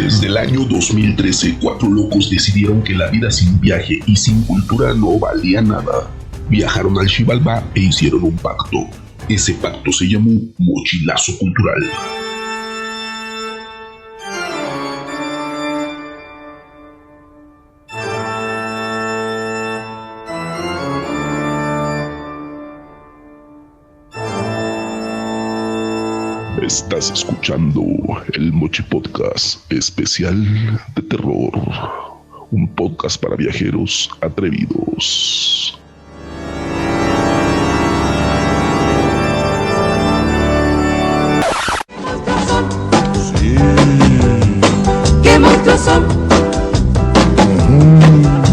Desde el año 2013, 4 locos decidieron que la vida sin viaje y sin cultura no valía nada. Viajaron al Xibalbá e hicieron un pacto. Ese pacto se llamó Mochilazo Cultural. Estás escuchando el Mochi Podcast especial de terror. Un podcast para viajeros atrevidos. Sí. ¿Qué monstruos son?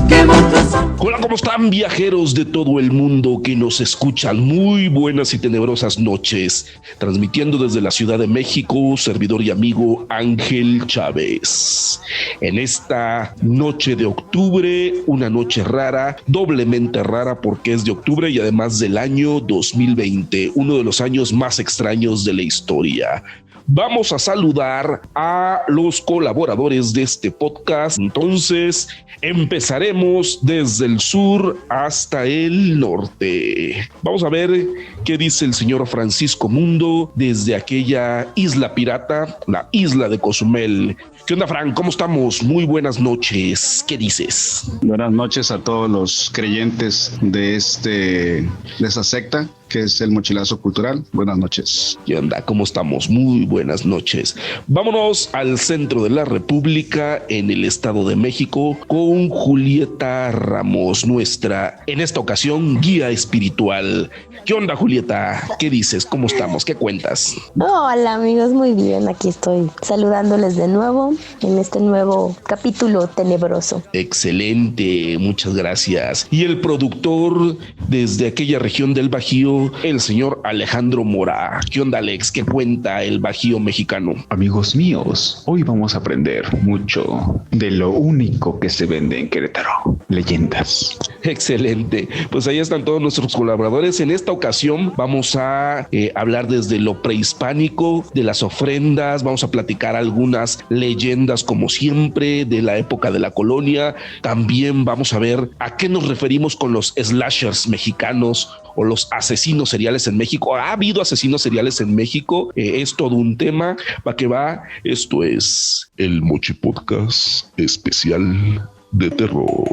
¿Qué monstruos son? Hola, ¿cómo están, viajeros de todo el mundo que nos escuchan? Muy buenas y tenebrosas noches. Transmitiendo desde la Ciudad de México, servidor y amigo Ángel Chávez. En esta noche de octubre, una noche rara, doblemente rara porque es de octubre y además del año 2020, uno de los años más extraños de la historia. Vamos a saludar a los colaboradores de este podcast. Entonces, empezaremos desde el sur hasta el norte. Vamos a ver qué dice el señor Francisco Mundo desde aquella isla pirata, la isla de Cozumel. ¿Qué onda, Fran? ¿Cómo estamos? Muy buenas noches. ¿Qué dices? Buenas noches a todos los creyentes de esa secta que es el Mochilazo Cultural. Buenas noches. ¿Qué onda? ¿Cómo estamos? Muy buenas noches. Vámonos al centro de la República, en el Estado de México, con Julieta Ramos, nuestra, en esta ocasión, guía espiritual. ¿Qué onda, Julieta? ¿Qué dices? ¿Cómo estamos? ¿Qué cuentas? Hola, amigos, muy bien. Aquí estoy saludándoles de nuevo en este nuevo capítulo tenebroso. Excelente, muchas gracias. Y el productor desde aquella región del Bajío, el señor Alejandro Mora. ¿Qué onda, Alex? ¿Qué cuenta el Bajío mexicano? Amigos míos, hoy vamos a aprender mucho de lo único que se vende en Querétaro: leyendas. Excelente, pues ahí están todos nuestros colaboradores. En esta ocasión vamos a hablar desde lo prehispánico, de las ofrendas, vamos a platicar algunas leyendas como siempre de la época de la colonia. También vamos a ver a qué nos referimos con los slashers mexicanos o los asesinos seriales en México. ¿Ha habido asesinos seriales en México? Es todo un tema. ¿Para qué va? Esto es el Mochi Podcast especial de terror.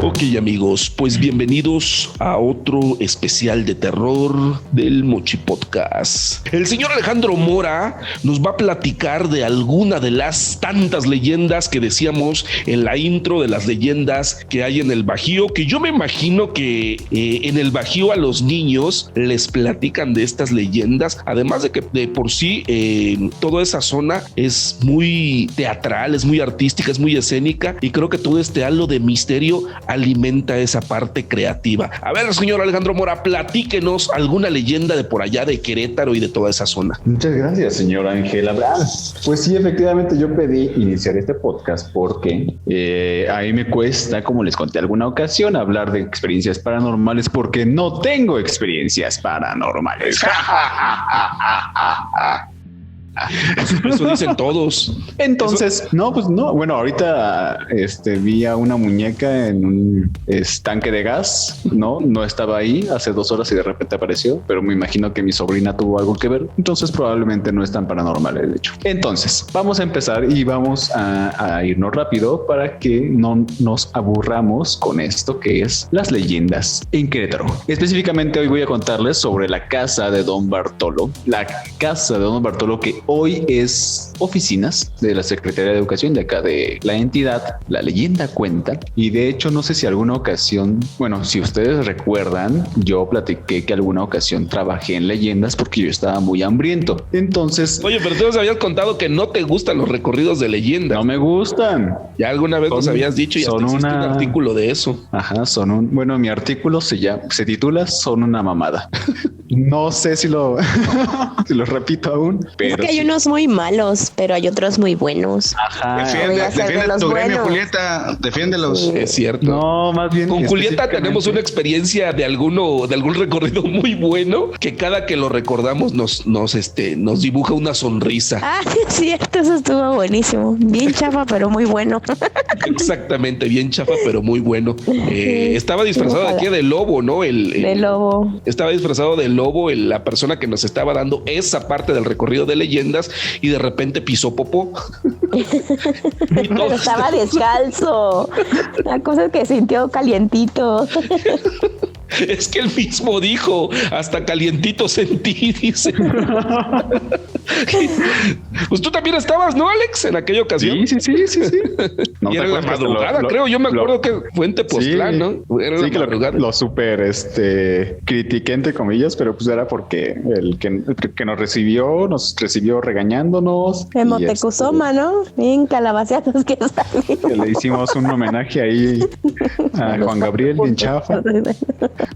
Ok, amigos, pues bienvenidos a otro especial de terror del Mochi Podcast. El señor Alejandro Mora nos va a platicar de alguna de las tantas leyendas que decíamos en la intro, de las leyendas que hay en el Bajío, que yo me imagino que en el Bajío a los niños les platican de estas leyendas, además de que de por sí toda esa zona es muy teatral, es muy artística, es muy escénica, y creo que todo este halo de misterio alimenta esa parte creativa. A ver, señor Alejandro Mora, platíquenos alguna leyenda de por allá de Querétaro y de toda esa zona. Muchas gracias, señor Ángel. Pues sí, efectivamente yo pedí iniciar este podcast porque a mí me cuesta, como les conté alguna ocasión, hablar de experiencias paranormales porque no tengo experiencias paranormales. Eso dicen todos. Entonces, no, pues no. Bueno, ahorita vi a una muñeca en un estanque de gas. No estaba ahí hace 2 horas y de repente apareció, pero me imagino que mi sobrina tuvo algo que ver. Entonces probablemente no es tan paranormal el hecho. Entonces, vamos a empezar y vamos a irnos rápido para que no nos aburramos con esto que es las leyendas en Querétaro. Específicamente hoy voy a contarles sobre la casa de Don Bartolo. La casa de Don Bartolo, que hoy es oficinas de la Secretaría de Educación de acá de la entidad. La leyenda cuenta, y de hecho no sé si alguna ocasión, bueno, si ustedes recuerdan, yo platiqué que alguna ocasión trabajé en leyendas porque yo estaba muy hambriento. Entonces, oye, pero tú nos habías contado que no te gustan los recorridos de leyendas. No me gustan. Ya alguna vez nos habías dicho y hasta hiciste un artículo de eso. Ajá, bueno, mi artículo se titula Son una mamada. No sé si lo repito aún, pero es que hay hay unos muy malos, pero hay otros muy buenos. Ajá. Voy a ser de Defiende los tu gremio, buenos. Julieta. Defiéndelos. Es cierto. No, más bien. Con Julieta tenemos una específicamente- experiencia de algún recorrido muy bueno que cada que lo recordamos nos dibuja una sonrisa. Ah, es cierto, eso estuvo buenísimo. Bien chafa, pero muy bueno. Exactamente, bien chafa, pero muy bueno. Estaba disfrazado Ojalá. aquí de lobo, ¿no? De lobo. Estaba disfrazado de lobo la persona que nos estaba dando esa parte del recorrido de leyendas y de repente pisó popó. Y Pero todos estaba descalzo. La cosa es que sintió calientito. Es que él mismo dijo, hasta calientito sentí, dice. Pues tú también estabas, ¿no, Alex? En aquella ocasión. Sí. No Y te era en la acuerdas que madrugada, creo. Yo me acuerdo que fue en Tepoztlán, ¿no? Era en Sí, la que madrugada. lo súper critiqué entre comillas, pero pues era porque el que nos recibió regañándonos. En y, Motecuzoma, ¿no? Bien calabaceados que salen. que le hicimos un homenaje ahí a Juan Gabriel bien chafa.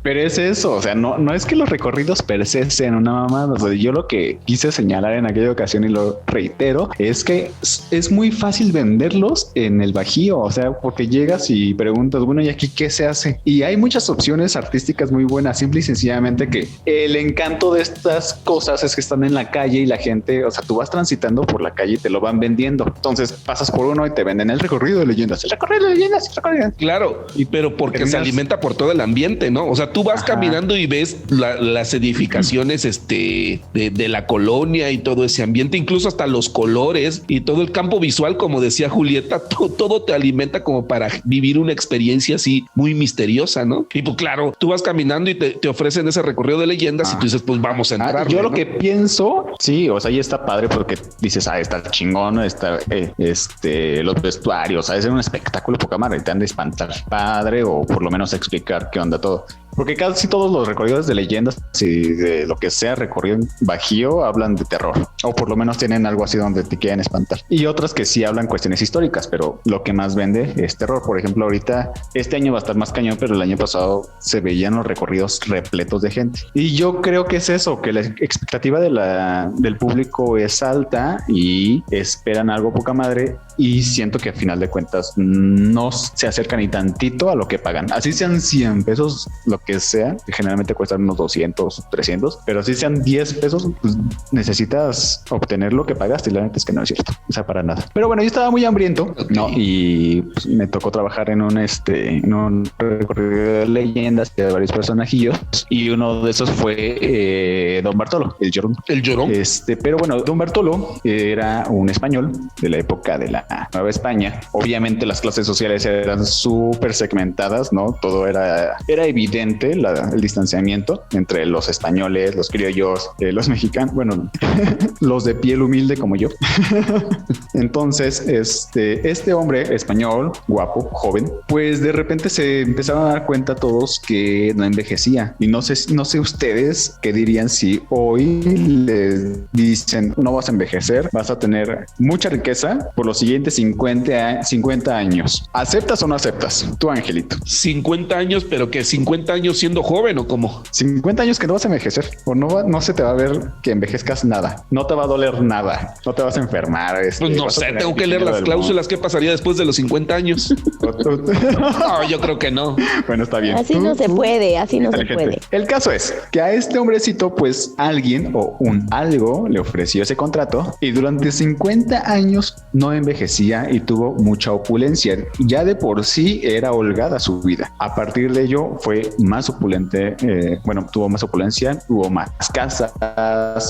Pero es eso, o sea, no es que los recorridos per se sean una mamada. O sea, yo lo que quise señalar en aquella ocasión y lo reitero es que es muy fácil venderlos en el Bajío, o sea, porque llegas y preguntas, bueno, ¿y aquí qué se hace? Y hay muchas opciones artísticas muy buenas, simple y sencillamente que el encanto de estas cosas es que están en la calle y la gente, o sea, tú vas transitando por la calle y te lo van vendiendo. Entonces pasas por uno y te venden el recorrido de leyendas, el recorrido de leyendas, el recorrido. Claro, pero porque se Terminas- alimenta por todo el ambiente, ¿no? O sea, tú vas Ajá. caminando y ves las edificaciones de la colonia y todo ese ambiente, incluso hasta los colores y todo el campo visual, como decía Julieta, todo te alimenta como para vivir una experiencia así muy misteriosa, ¿no? Y pues claro, tú vas caminando y te ofrecen ese recorrido de leyendas y tú dices, pues vamos a entrar. Yo lo que pienso, sí, o sea, ahí está padre porque dices, está chingón, está los vestuarios, es un espectáculo poca madre, te han de espantar padre o por lo menos explicar qué onda todo. Porque casi todos los recorridos de leyendas y de lo que sea recorrido en Bajío hablan de terror, o por lo menos tienen algo así donde te quieren espantar. Y otras que sí hablan cuestiones históricas, pero lo que más vende es terror. Por ejemplo, ahorita, este año va a estar más cañón, pero el año pasado se veían los recorridos repletos de gente. Y yo creo que es eso, que la expectativa del público es alta y esperan algo poca madre. Y siento que a final de cuentas no se acercan ni tantito a lo que pagan. Así sean 100 pesos, lo que sea, que generalmente cuestan unos 200, 300, pero así sean 10 pesos, pues necesitas obtener lo que pagaste. Y la neta es que no es cierto, o sea, para nada. Pero bueno, yo estaba muy hambriento, ¿no? Y pues, me tocó trabajar en un recorrido de leyendas de varios personajillos. Y uno de esos fue Don Bartolo, el Llorón. El Llorón. Pero bueno, Don Bartolo era un español de la época de la Nueva España. Obviamente las clases sociales eran súper segmentadas, ¿no? Todo era evidente el distanciamiento entre los españoles, los criollos, los mexicanos, bueno, los de piel humilde como yo. Entonces, este hombre español, guapo, joven, pues de repente se empezaron a dar cuenta todos que no envejecía. Y no sé ustedes qué dirían si hoy les dicen, no vas a envejecer, vas a tener mucha riqueza por los siguientes 50 años. ¿Aceptas o no aceptas? Tú, Angelito. 50 años, pero que 50 años siendo joven o cómo. 50 años que no vas a envejecer o no se te va a ver que envejezcas nada. No te va a doler nada. No te vas a enfermar. Pues no vas a sé, tener tengo que el leer dinero las del cláusulas. ¿Qué pasaría después de los 50 años? mundo. No, yo creo que no. Bueno, está bien. Así no se puede, así no se Inteligente. puede. El caso es que a este hombrecito, pues alguien o un algo le ofreció ese contrato y durante 50 años no envejecía y tuvo mucha opulencia. Ya de por sí era holgada su vida. A partir de ello fue más opulente. Tuvo más opulencia, tuvo más casas,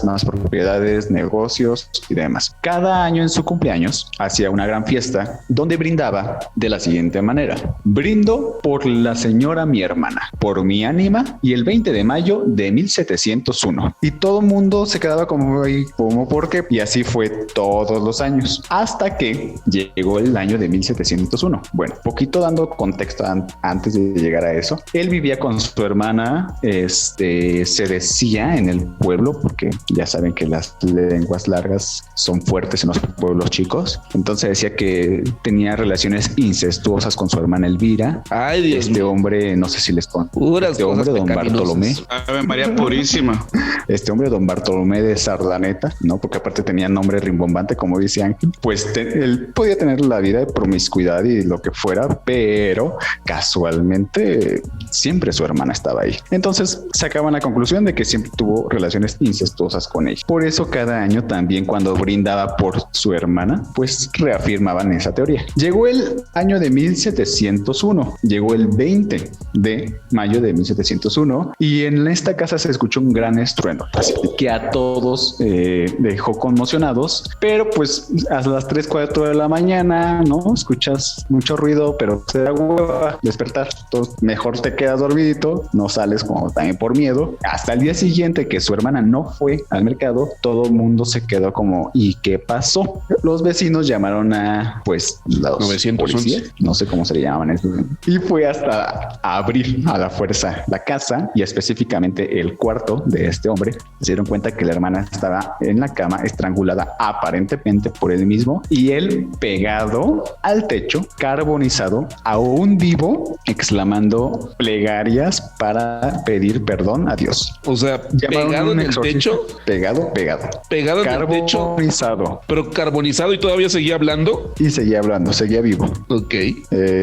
más propiedades, negocios y demás. Cada año en su cumpleaños hacía una gran fiesta donde brindaba de la siguiente manera: brindo por la señora mi hermana, por mi ánima, y el 20 de mayo de 1701. Y todo el mundo se quedaba como, ¿cómo por qué? Y así fue todos los años, hasta que llegó el año de 1701. Bueno, poquito dando contexto antes de llegar a eso, él vivía con con su hermana, se decía en el pueblo, porque ya saben que las lenguas largas son fuertes en los pueblos chicos. Entonces decía que tenía relaciones incestuosas con su hermana Elvira. Ay, Dios Este hombre, no sé si les conté. Puras Hombre, don Bartolomé. Ave María Purísima. Este hombre, don Bartolomé de Sardaneta, ¿no? Porque aparte tenía nombre rimbombante, como dice Ángel. Pues él podía tener la vida de promiscuidad y lo que fuera, pero casualmente siempre su hermana estaba ahí. Entonces sacaban la conclusión de que siempre tuvo relaciones incestuosas con ella. Por eso cada año también cuando brindaba por su hermana, pues reafirmaban esa teoría. Llegó el año de 1701, llegó el 20 de mayo de 1701 y en esta casa se escuchó un gran estruendo, así que a todos dejó conmocionados, pero pues a las 3, 4 de la mañana, ¿no? Escuchas mucho ruido, pero te da hueva despertar, entonces mejor te quedas dormidito, no sales como también por miedo. Hasta el día siguiente que su hermana no fue al mercado, todo el mundo se quedó como ¿y qué pasó? Los vecinos llamaron a pues los 911. policías, no sé cómo se le llamaban eso, y fue hasta abrir a la fuerza la casa y específicamente el cuarto de este hombre. Se dieron cuenta que la hermana estaba en la cama estrangulada aparentemente por él mismo y él pegado al techo, carbonizado, aún vivo, exclamando plegarias para pedir perdón a Dios. O sea, Llamaron pegado a un en el exorcista. techo. Pegado Pegado en el techo. Carbonizado. Pero carbonizado y todavía seguía hablando. Y seguía hablando, seguía vivo. Ok.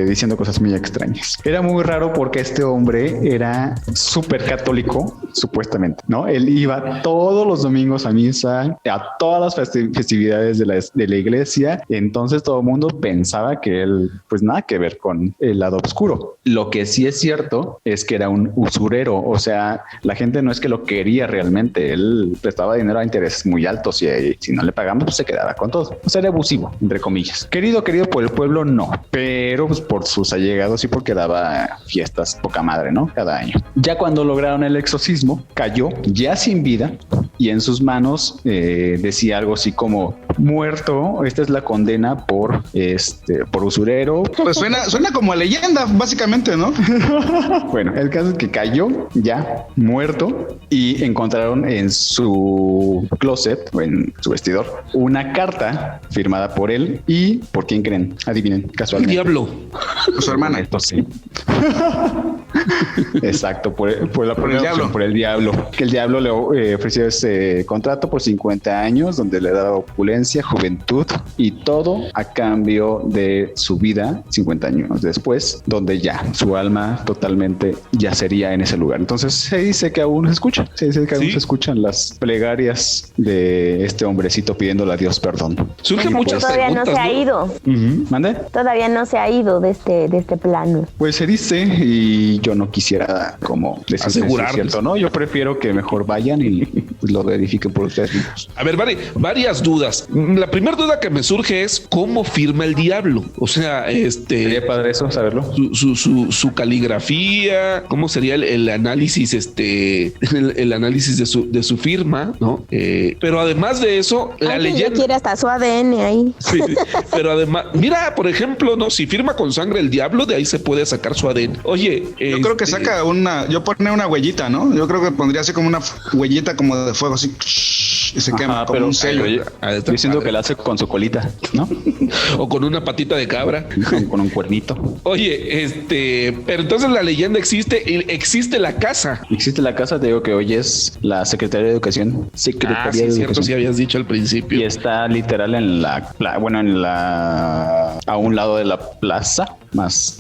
Diciendo cosas muy extrañas. Era muy raro porque este hombre era súper católico, supuestamente, ¿no? Él iba todos los domingos a misa, a todas las festividades de la iglesia. Entonces todo el mundo pensaba que él, pues nada que ver con el lado oscuro. Lo que sí es cierto es que era un usurero. O sea, la gente no es que lo quería realmente. Él prestaba dinero a intereses muy altos y si no le pagamos, pues se quedaba con todo. O sea, era abusivo, entre comillas. Querido por el pueblo, no. Pero pues por sus allegados y porque daba fiestas poca madre, ¿no? Cada año. Ya cuando lograron el exorcismo, cayó ya sin vida y en sus manos decía algo así como muerto, esta es la condena por usurero. Pues suena como a leyenda, básicamente, ¿no? Bueno, el caso es que cayó ya muerto y encontraron en su closet o en su vestidor una carta firmada por él y ¿por quién creen? Adivinen, El casualmente. diablo. Su hermana. Esto sí. Exacto, por la Por el diablo. Por el diablo. Que el diablo le ofreció ese contrato por 50 años, donde le daba opulencia, juventud y todo a cambio de su vida 50 años después, donde ya su alma totalmente yacería en ese lugar. Entonces se dice que aún se escucha, se escuchan las plegarias de este hombrecito pidiéndole a Dios perdón. Surgen muchas Todavía no preguntas, se ha ido. ¿Mande? Todavía no se ha ido de este plano. Pues se dice y yo no quisiera como decir Asegurar. si es cierto, ¿no? Yo prefiero que mejor vayan y lo verifiquen por ustedes mismos. A ver, varias dudas. La primera duda que me surge es ¿cómo firma el diablo? O sea, Sería padre eso, saberlo. su caligrafía, cómo sería el análisis, el análisis de su firma, ¿no? Pero además de eso, la Alguien ya leyenda. quiere hasta su ADN ahí. Sí, pero además, mira, por ejemplo, no, si firma con sangre el diablo, de ahí se puede sacar su ADN. Oye, Yo creo que saca yo pone una huellita, ¿no? Yo creo que pondría así como una huellita como de fuego, así, y se quema como un sello. Yo siento que la hace con su colita, ¿no? o con una patita de cabra. Con un cuernito. Oye, pero entonces la leyenda existe la casa. Existe la casa, te digo que hoy es la Secretaría de Educación. Secretaría Sí, de es cierto, Educación. sí habías dicho al principio. Y está literal a un lado de la plaza más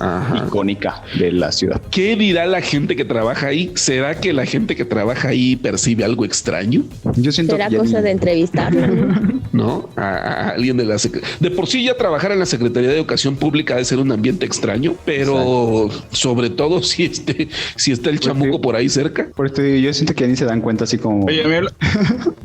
icónica de la ciudad. ¿Qué dirá la gente que trabaja ahí? ¿Será que la gente que trabaja ahí percibe algo extraño? Yo siento Será que ya cosa de entrevistarlo, ¿no? ¿No? A alguien de la Secretaría. De por sí ya trabajar en la Secretaría de Educación Pública debe ser un ambiente extraño, pero sobre todo si está el chamuco por ahí cerca. Por esto yo siento que ya ni se dan cuenta así como... Oye,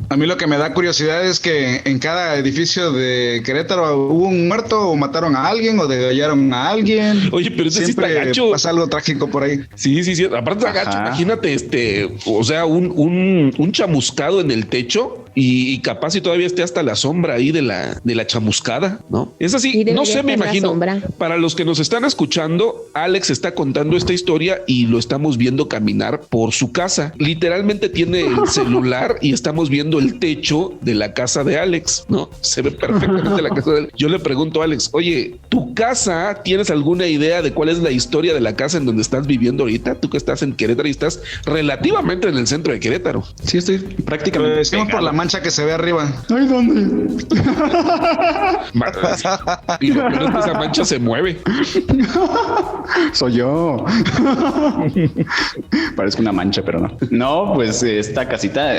a mí lo que me da curiosidad es que en cada edificio de Querétaro hubo un muerto o mataron a alguien o degollaron a alguien. Oye, pero ese sí está Siempre gacho. pasa algo trágico por ahí. Sí. Aparte está gacho, imagínate, o sea, un chamuscado en el techo. y capaz si todavía esté hasta la sombra ahí de la chamuscada, ¿no? Es así, no sé, me imagino. Para los que nos están escuchando, Alex está contando esta historia y lo estamos viendo caminar por su casa. Literalmente tiene el celular y estamos viendo el techo de la casa de Alex, ¿no? Se ve perfectamente la casa de Alex. Yo le pregunto a Alex, oye, ¿tu casa tienes alguna idea de cuál es la historia de la casa en donde estás viviendo ahorita? Tú que estás en Querétaro y estás relativamente en el centro de Querétaro. Sí, estoy prácticamente por la mancha que se ve arriba. Ay, ¿dónde? Y lo peor es que esa mancha se mueve. Soy yo. Parezco una mancha, pero no. No, pues esta casita,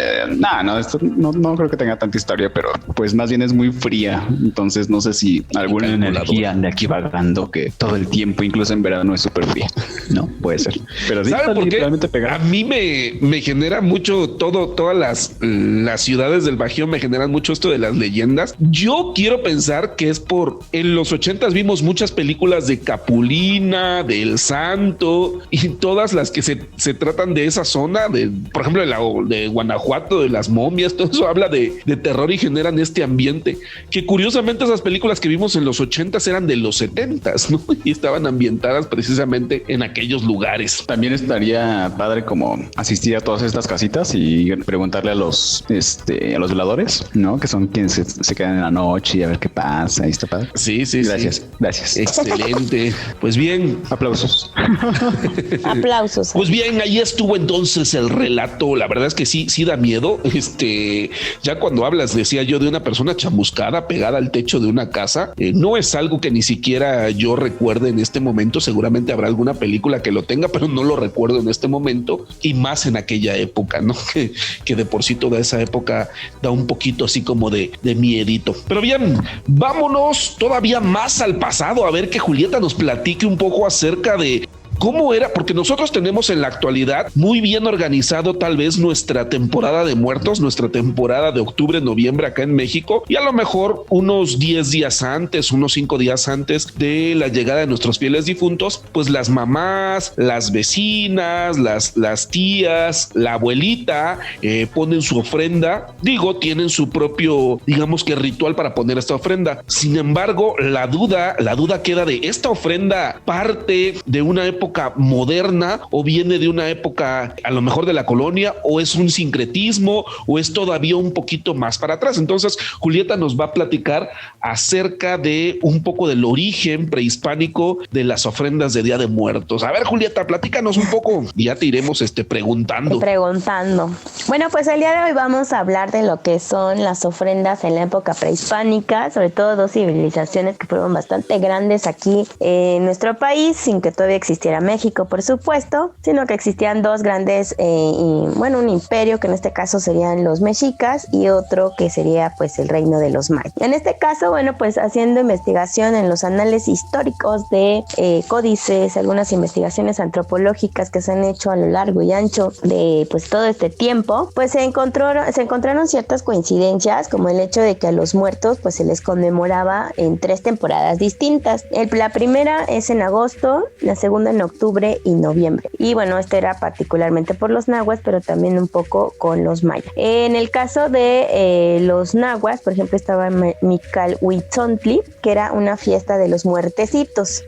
esto no creo que tenga tanta historia, pero pues más bien es muy fría. Entonces no sé si alguna energía ande aquí vagando que todo el tiempo, incluso en verano, es súper fría. No, puede ser. Pero sí, ¿sabe por qué? A mí me genera mucho todas las ciudades del Bajío me generan mucho esto de las leyendas. Yo quiero pensar que es en los 80s vimos muchas películas de Capulina, del Santo y todas las que se tratan de esa zona, por ejemplo, de Guanajuato, de las momias, todo eso habla de terror y generan este ambiente que curiosamente esas películas que vimos en los 80s eran de los 70s, ¿no? Y estaban ambientadas precisamente en aquellos lugares. También estaría padre como asistir a todas estas casitas y preguntarle a los veladores, ¿no? Que son quienes se quedan en la noche y a ver qué pasa. Ahí está padre. Sí. Gracias. Excelente. Pues bien. Aplausos. Aplausos. Pues bien, ahí estuvo entonces el relato. La verdad es que sí da miedo. Ya cuando hablas, decía yo, de una persona chamuscada pegada al techo de una casa, no es algo que ni siquiera yo recuerde en este momento. Seguramente habrá alguna película que lo tenga, pero no lo recuerdo en este momento y más en aquella época, ¿no? Que de por sí toda esa época da un poquito así como de miedito. Pero bien, vámonos todavía más al pasado a ver que Julieta nos platique un poco acerca de ¿cómo era? Porque nosotros tenemos en la actualidad muy bien organizado tal vez nuestra temporada de muertos, nuestra temporada de octubre, noviembre acá en México, y a lo mejor unos 10 días antes, unos 5 días antes de la llegada de nuestros fieles difuntos, pues las mamás, las vecinas, las tías, la abuelita ponen su ofrenda, tienen su propio, digamos que ritual para poner esta ofrenda. Sin embargo, la duda queda de esta ofrenda parte de una época moderna o viene de una época a lo mejor de la colonia o es un sincretismo o es todavía un poquito más para atrás. Entonces Julieta nos va a platicar acerca de un poco del origen prehispánico de las ofrendas de Día de Muertos. A ver, Julieta, platícanos un poco y ya te iremos preguntando. Bueno, pues el día de hoy vamos a hablar de lo que son las ofrendas en la época prehispánica, sobre todo dos civilizaciones que fueron bastante grandes aquí en nuestro país, sin que todavía existiera México, por supuesto, sino que existían dos grandes, un imperio que en este caso serían los mexicas y otro que sería pues el reino de los mayas. En este caso, pues haciendo investigación en los anales históricos de códices, algunas investigaciones antropológicas que se han hecho a lo largo y ancho de pues todo este tiempo, pues se encontraron ciertas coincidencias, como el hecho de que a los muertos pues se les conmemoraba en 3 temporadas distintas. La primera es en agosto, la segunda en octubre y noviembre. Y bueno, esto era particularmente por los nahuas, pero también un poco con los mayas. En el caso de los nahuas, por ejemplo, estaba Micalhuitzontli, que era una fiesta de los muertecitos.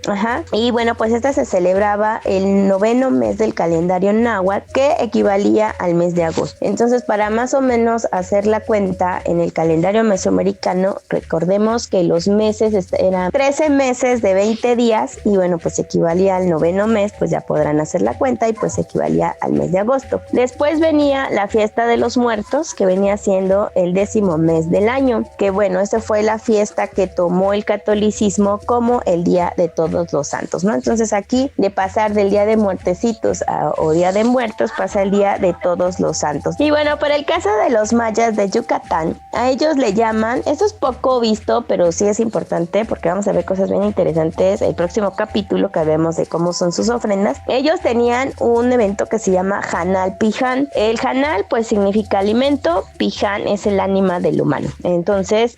Y bueno, pues esta se celebraba el 9º mes del calendario náhuatl, que equivalía al mes de agosto. Entonces, para más o menos hacer la cuenta, en el calendario mesoamericano, recordemos que los meses eran 13 meses de 20 días y bueno, pues equivalía al 9º mes, pues ya podrán hacer la cuenta y pues equivalía al mes de agosto. Después venía la fiesta de los muertos, que venía siendo el 10º mes del año, que bueno, esta fue la fiesta que tomó el catolicismo como el Día de Todos los Santos, ¿no? Entonces aquí, de pasar del Día de Muertecitos o Día de Muertos, pasa el Día de Todos los Santos. Y bueno, para el caso de los mayas de Yucatán, a ellos le llaman, esto es poco visto, pero sí es importante porque vamos a ver cosas bien interesantes el próximo capítulo que hablemos de cómo son sus ofrendas, ellos tenían un evento que se llama Hanal Pijan. El Hanal pues significa alimento, Pijan es el ánima del humano. Entonces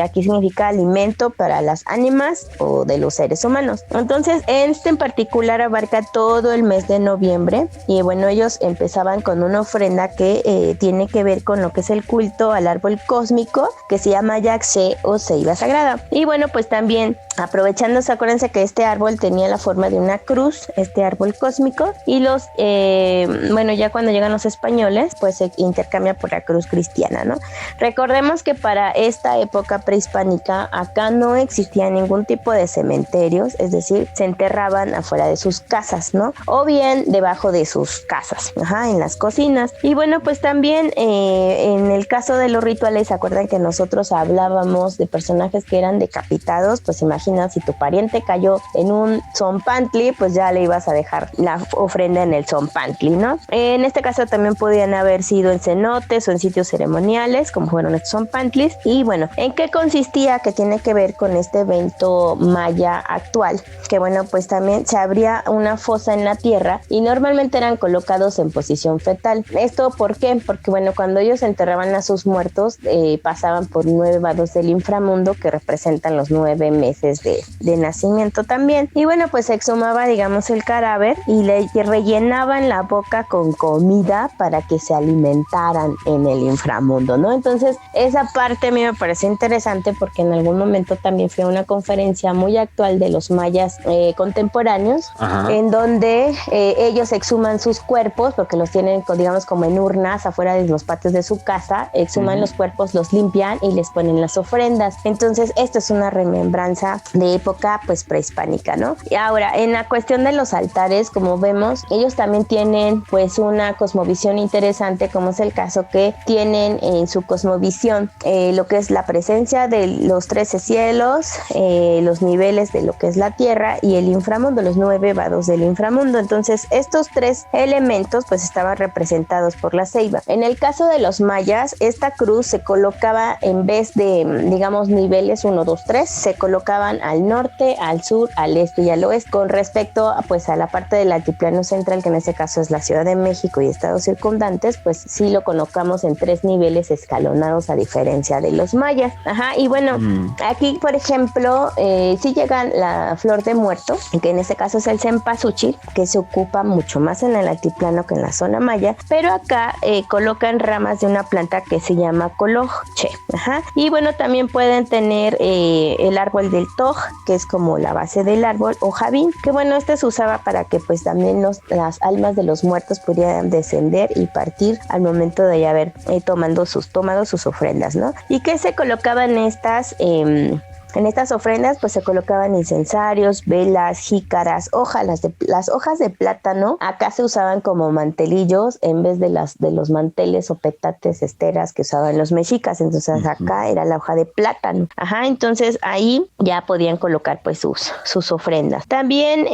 aquí significa alimento para las ánimas o de los seres humanos. Entonces este en particular abarca todo el mes de noviembre y bueno, ellos empezaban con una ofrenda que tiene que ver con lo que es el culto al árbol cósmico que se llama Yaxche o ceiba sagrada. Y bueno, pues también aprovechándose, acuérdense que este árbol tenía la forma de una cruz, este árbol cósmico, y los, bueno, ya cuando llegan los españoles, pues se intercambia por la cruz cristiana, ¿no? Recordemos que para esta época prehispánica, acá no existía ningún tipo de cementerios, es decir, se enterraban afuera de sus casas, ¿no? O bien debajo de sus casas, en las cocinas. Y bueno, pues también en el caso de los rituales, ¿se acuerdan que nosotros hablábamos de personajes que eran decapitados? Pues imagínate, si tu pariente cayó en un zompantli, pues ya le ibas a dejar la ofrenda en el zompantli, ¿no? En este caso también podían haber sido en cenotes o en sitios ceremoniales, como fueron estos zompantlis. Y bueno, ¿en qué consistía? Que tiene que ver con este evento maya actual, que bueno, pues también se abría una fosa en la tierra y normalmente eran colocados en posición fetal. ¿Esto por qué? Porque bueno, cuando ellos enterraban a sus muertos, pasaban por 9 vados del inframundo que representan los 9 meses de nacimiento también. Y bueno, pues se exhumaba, digamos, el cadáver y le rellenaban la boca con comida para que se alimentaran en el inframundo, ¿no? Entonces, esa parte a mí me parece interesante porque en algún momento también fui a una conferencia muy actual de los mayas contemporáneos, en donde ellos exhuman sus cuerpos, porque los tienen, digamos, como en urnas afuera de los patios de su casa, exhuman los cuerpos, los limpian y les ponen las ofrendas. Entonces, esto es una remembranza de época pues prehispánica, ¿no? Y ahora, en la cuestión de los altares, como vemos, ellos también tienen pues una cosmovisión interesante, como es el caso que tienen en su cosmovisión lo que es la presencia de los 13 cielos, los niveles de lo que es la tierra y el inframundo, los 9 vados del inframundo. Entonces, estos 3 elementos pues estaban representados por la ceiba. En el caso de los mayas, esta cruz se colocaba en vez de, digamos, niveles 1, 2, 3, se colocaban al norte, al sur, al este y al oeste. Con respecto pues a la parte del altiplano central, que en este caso es la Ciudad de México y estados circundantes, pues sí lo colocamos en 3 niveles escalonados a diferencia de los mayas. Y bueno, aquí por ejemplo sí llegan la flor de muerto, que en este caso es el cempasúchil, que se ocupa mucho más en el altiplano que en la zona maya, pero acá colocan ramas de una planta que se llama coloche. Y bueno, también pueden tener el árbol del toj, que es como la base del árbol, o javín, que bueno, este se usaba para que pues también las almas de los muertos pudieran descender y partir al momento de ya haber tomado sus ofrendas, ¿no? Y que se colocaban en estas ofrendas pues se colocaban incensarios, velas, jícaras, las hojas de plátano acá se usaban como mantelillos en vez de los manteles o petates, esteras que usaban los mexicas. Entonces acá era la hoja de plátano. Entonces ahí ya podían colocar pues sus ofrendas. También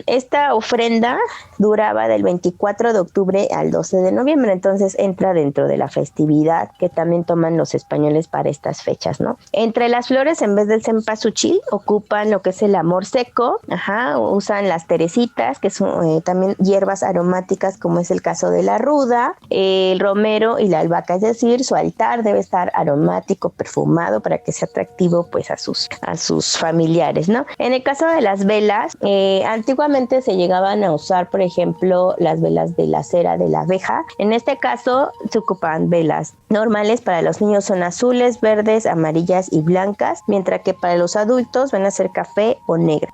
esta ofrenda duraba del 24 de octubre al 12 de noviembre, entonces entra dentro de la festividad que también toman los españoles para estas fechas, ¿no? Entre las flores, en vez del cempasúchil, ocupan lo que es el amor seco, usan las teresitas, que son también hierbas aromáticas, como es el caso de la ruda, el romero y la albahaca, es decir, su altar debe estar aromático, perfumado, para que sea atractivo pues a sus familiares, ¿no? En el caso de las velas, antiguamente se llegaban a usar, por ejemplo, las velas de la cera de la abeja. En este caso se ocupan velas normales, para los niños son azules, verdes, amarillas y blancas, mientras que para los adultos van a ser café o negro.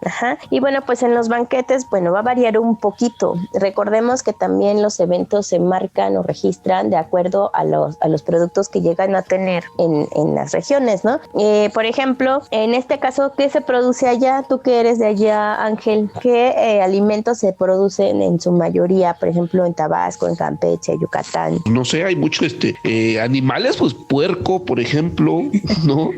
Y bueno, pues en los banquetes, bueno, va a variar un poquito. Recordemos que también los eventos se marcan o registran de acuerdo a los productos que llegan a tener en las regiones, ¿no? Por ejemplo, en este caso, ¿qué se produce allá? Tú que eres de allá, Ángel, ¿qué alimentos se producen en su mayoría, por ejemplo, en Tabasco, en Campeche, Yucatán? No sé, hay muchos animales, pues puerco, por ejemplo, ¿no?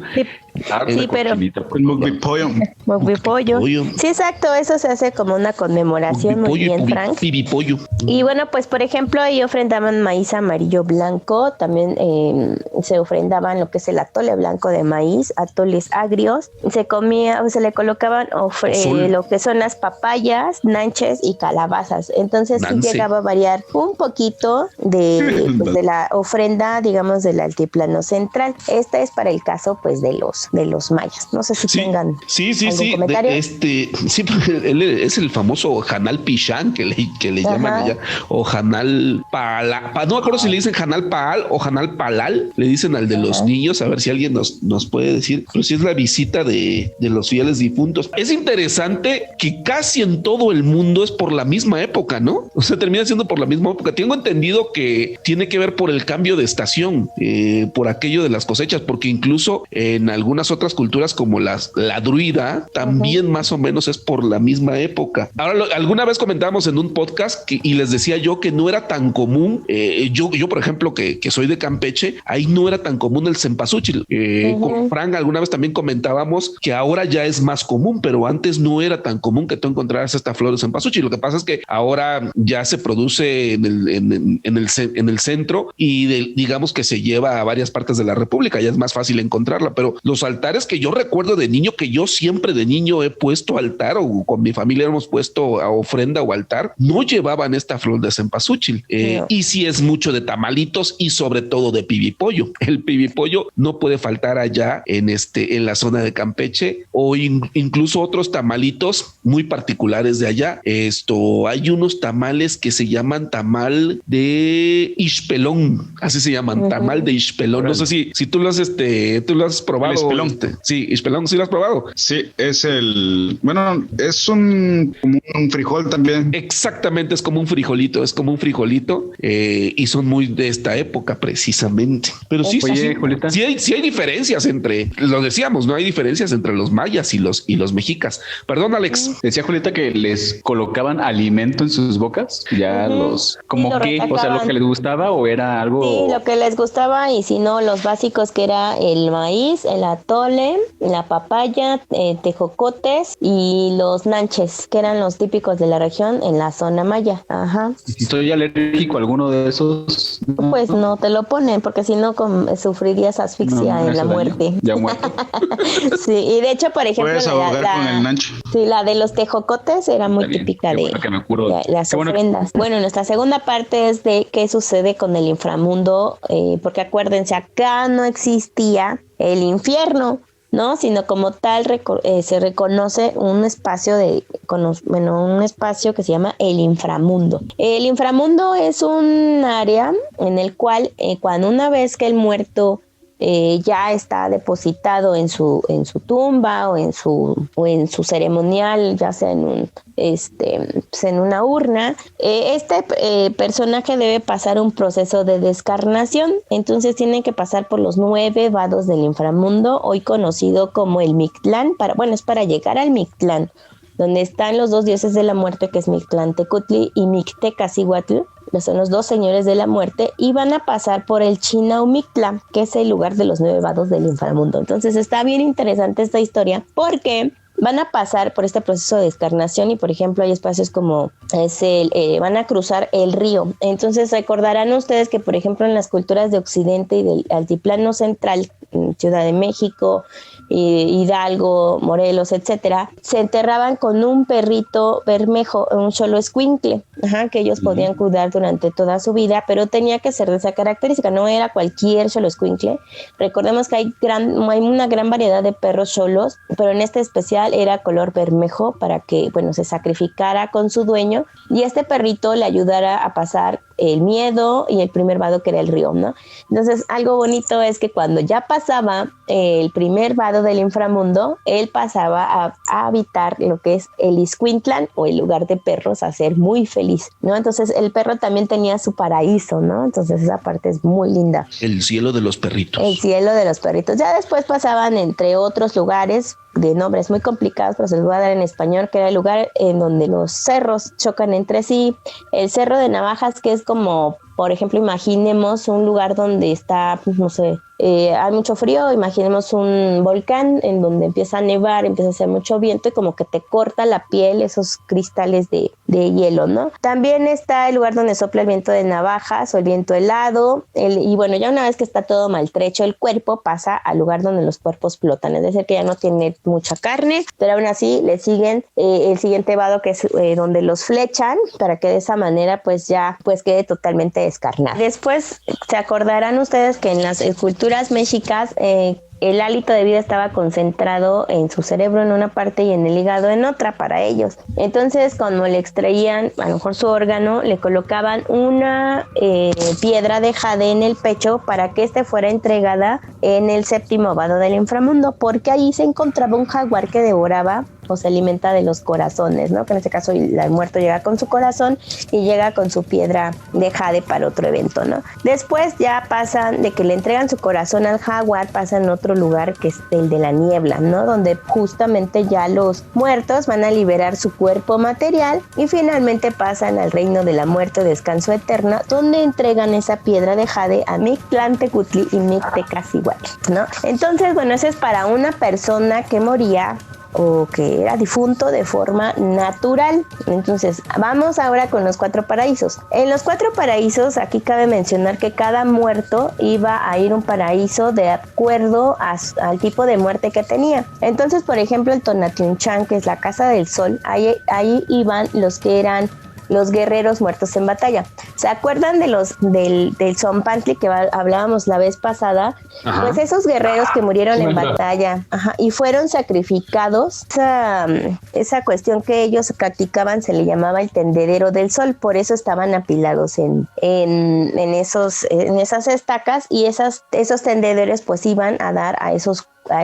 Sí, pero El mugpipollo. Mugpipollo. Sí, exacto, eso se hace como una conmemoración, muy bien, Frank. Pibipollo. Y bueno, pues por ejemplo, ahí ofrendaban maíz amarillo blanco, también se ofrendaban lo que es el atole blanco de maíz, atoles agrios, se comía, se le colocaban lo que son las papayas, nanches y calabazas. Entonces sí llegaba a variar un poquito de la ofrenda, digamos, del altiplano central. Esta es para el caso pues de los mayas. No sé si tengan algún comentario. Sí, él es el famoso Janal Pichán que le llaman allá, o Janal Pala, no me acuerdo si le dicen Janal Paal o Janal Palal, le dicen al de los niños, a ver si alguien nos puede decir, pero si es la visita de los fieles difuntos. Es interesante que casi en todo el mundo es por la misma época, ¿no? O sea, termina siendo por la misma época. Tengo entendido que tiene que ver por el cambio de estación, por aquello de las cosechas, porque incluso en algunas otras culturas como la druida, también más o menos es por la misma época. Ahora, alguna vez comentábamos en un podcast y les decía yo que no era tan común, yo por ejemplo, que soy de Campeche, ahí no era tan común el cempasúchil. Con Frank alguna vez también comentábamos que ahora ya es más común, pero antes no era tan común que tú encontraras esta flor de cempasúchil. Lo que pasa es que ahora ya se produce en el centro y digamos que se lleva a varias partes de la República, ya es más fácil encontrarla, pero los altares que yo recuerdo de niño, que yo siempre de niño he puesto altar o con mi familia hemos puesto a ofrenda o altar, no llevaban esta flor de cempasúchil. Y sí es mucho de tamalitos y sobre todo de pibipollo. El pibipollo no puede faltar allá en la zona de Campeche, o incluso otros tamalitos muy particulares de allá. Hay unos tamales que se llaman tamal de Ixpelón, así se llaman, tamal de Ixpelón. No sé si tú lo has probado. Ixpelón. Sí, Ixpelón, ¿sí lo has probado? Sí, es como un frijol también. Exactamente, es como un frijolito, y son muy de esta época precisamente. Pero sí, Julieta, sí hay diferencias lo decíamos, no hay diferencias entre los mayas y los mexicas. Perdón, Alex. Decía Julieta que les colocaban alimento en sus bocas, como que, o sea, lo que les gustaba o era algo. Sí, lo que les gustaba, y si no, los básicos, que era el maíz, el atole, la papaya, tejocotes y los nanches, que eran los típicos de la región en la zona maya. Ajá. ¿Y si estoy alérgico a alguno de esos? Pues no te lo ponen, porque si no sufrirías asfixia en la muerte. Ya muerto. Sí, y de hecho, por ejemplo, puedes ahogar con el nancho. Sí, la de los tejocotes era muy típica de las ofrendas. Bueno, nuestra segunda parte es de qué sucede con el inframundo, porque acuérdense, acá no existía el infierno, ¿no? Sino como tal se reconoce un espacio un espacio que se llama el inframundo. El inframundo es un área en el cual cuando una vez que el muerto ya está depositado en su tumba o en su ceremonial, ya sea en una urna, personaje debe pasar un proceso de descarnación. Entonces tiene que pasar por los 9 vados del inframundo, hoy conocido como el Mictlán. Es para llegar al Mictlán, donde están los 2 dioses de la muerte, que es Mictlantecutli y Mictecacihuatl, que son los 2 señores de la muerte, y van a pasar por el Chinaumichtla, que es el lugar de los 9 vados del inframundo. Entonces está bien interesante esta historia, porque van a pasar por este proceso de descarnación y, por ejemplo, hay espacios como van a cruzar el río. Entonces recordarán ustedes que, por ejemplo, en las culturas de Occidente y del Altiplano Central, en Ciudad de México, Hidalgo, Morelos, etcétera, se enterraban con un perrito bermejo, un xoloescuincle, que ellos podían cuidar durante toda su vida, pero tenía que ser de esa característica, no era cualquier xoloescuincle. Recordemos que hay una gran variedad de perros xolos, pero en este especial era color bermejo para que, se sacrificara con su dueño y este perrito le ayudara a pasar el miedo y el primer vado, que era el río, ¿no? Entonces, algo bonito es que cuando ya pasaba el primer vado del inframundo, él pasaba a habitar lo que es el Ixcuintlan, o el lugar de perros, a ser muy feliz, ¿no? Entonces, el perro también tenía su paraíso, ¿no? Entonces, esa parte es muy linda. El cielo de los perritos. El cielo de los perritos. Ya después pasaban entre otros lugares de nombres muy complicados, pero se los voy a dar en español, que era el lugar en donde los cerros chocan entre sí. El Cerro de Navajas, que es como Por ejemplo, imaginemos un lugar donde está, pues, no sé, hay mucho frío, imaginemos un volcán en donde empieza a nevar, empieza a hacer mucho viento y como que te corta la piel esos cristales de hielo, ¿no? También está el lugar donde sopla el viento de navajas o el viento helado, y bueno, ya una vez que está todo maltrecho el cuerpo, pasa al lugar donde los cuerpos flotan, es decir, que ya no tiene mucha carne, pero aún así le siguen el siguiente vado, que es donde los flechan, para que de esa manera pues ya pues quede totalmente descarnado. Después se acordarán ustedes que en las culturas mexicas el hálito de vida estaba concentrado en su cerebro en una parte y en el hígado en otra para ellos. Entonces, cuando le extraían a lo mejor su órgano, le colocaban una piedra de jade en el pecho para que fuera entregada en el séptimo vado del inframundo, porque ahí se encontraba un jaguar que devoraba o se alimenta de los corazones, ¿no? Que en este caso el muerto llega con su corazón y llega con su piedra de jade para otro evento, ¿no? Después ya pasan de que le entregan su corazón al jaguar, pasan a otro lugar que es el de la niebla, ¿no? Donde justamente ya los muertos van a liberar su cuerpo material y finalmente pasan al reino de la muerte, descanso eterno, donde entregan esa piedra de jade a Mictlantecutli y Mictecacihuatl, ¿no? Entonces, bueno, eso es para una persona que moría o que era difunto de forma natural. Entonces, vamos ahora con los 4 paraísos. En los 4 paraísos, aquí cabe mencionar que cada muerto iba a ir a un paraíso de acuerdo al tipo de muerte que tenía. Entonces, por ejemplo, el Tonatiuhncán, que es la casa del sol, ahí iban los que eran los guerreros muertos en batalla. ¿Se acuerdan del Zompantli que hablábamos la vez pasada? Ajá. Pues esos guerreros que murieron en batalla, y fueron sacrificados, esa cuestión que ellos practicaban se le llamaba el tendedero del sol, por eso estaban apilados en esas estacas, y esos tendederos pues iban a dar a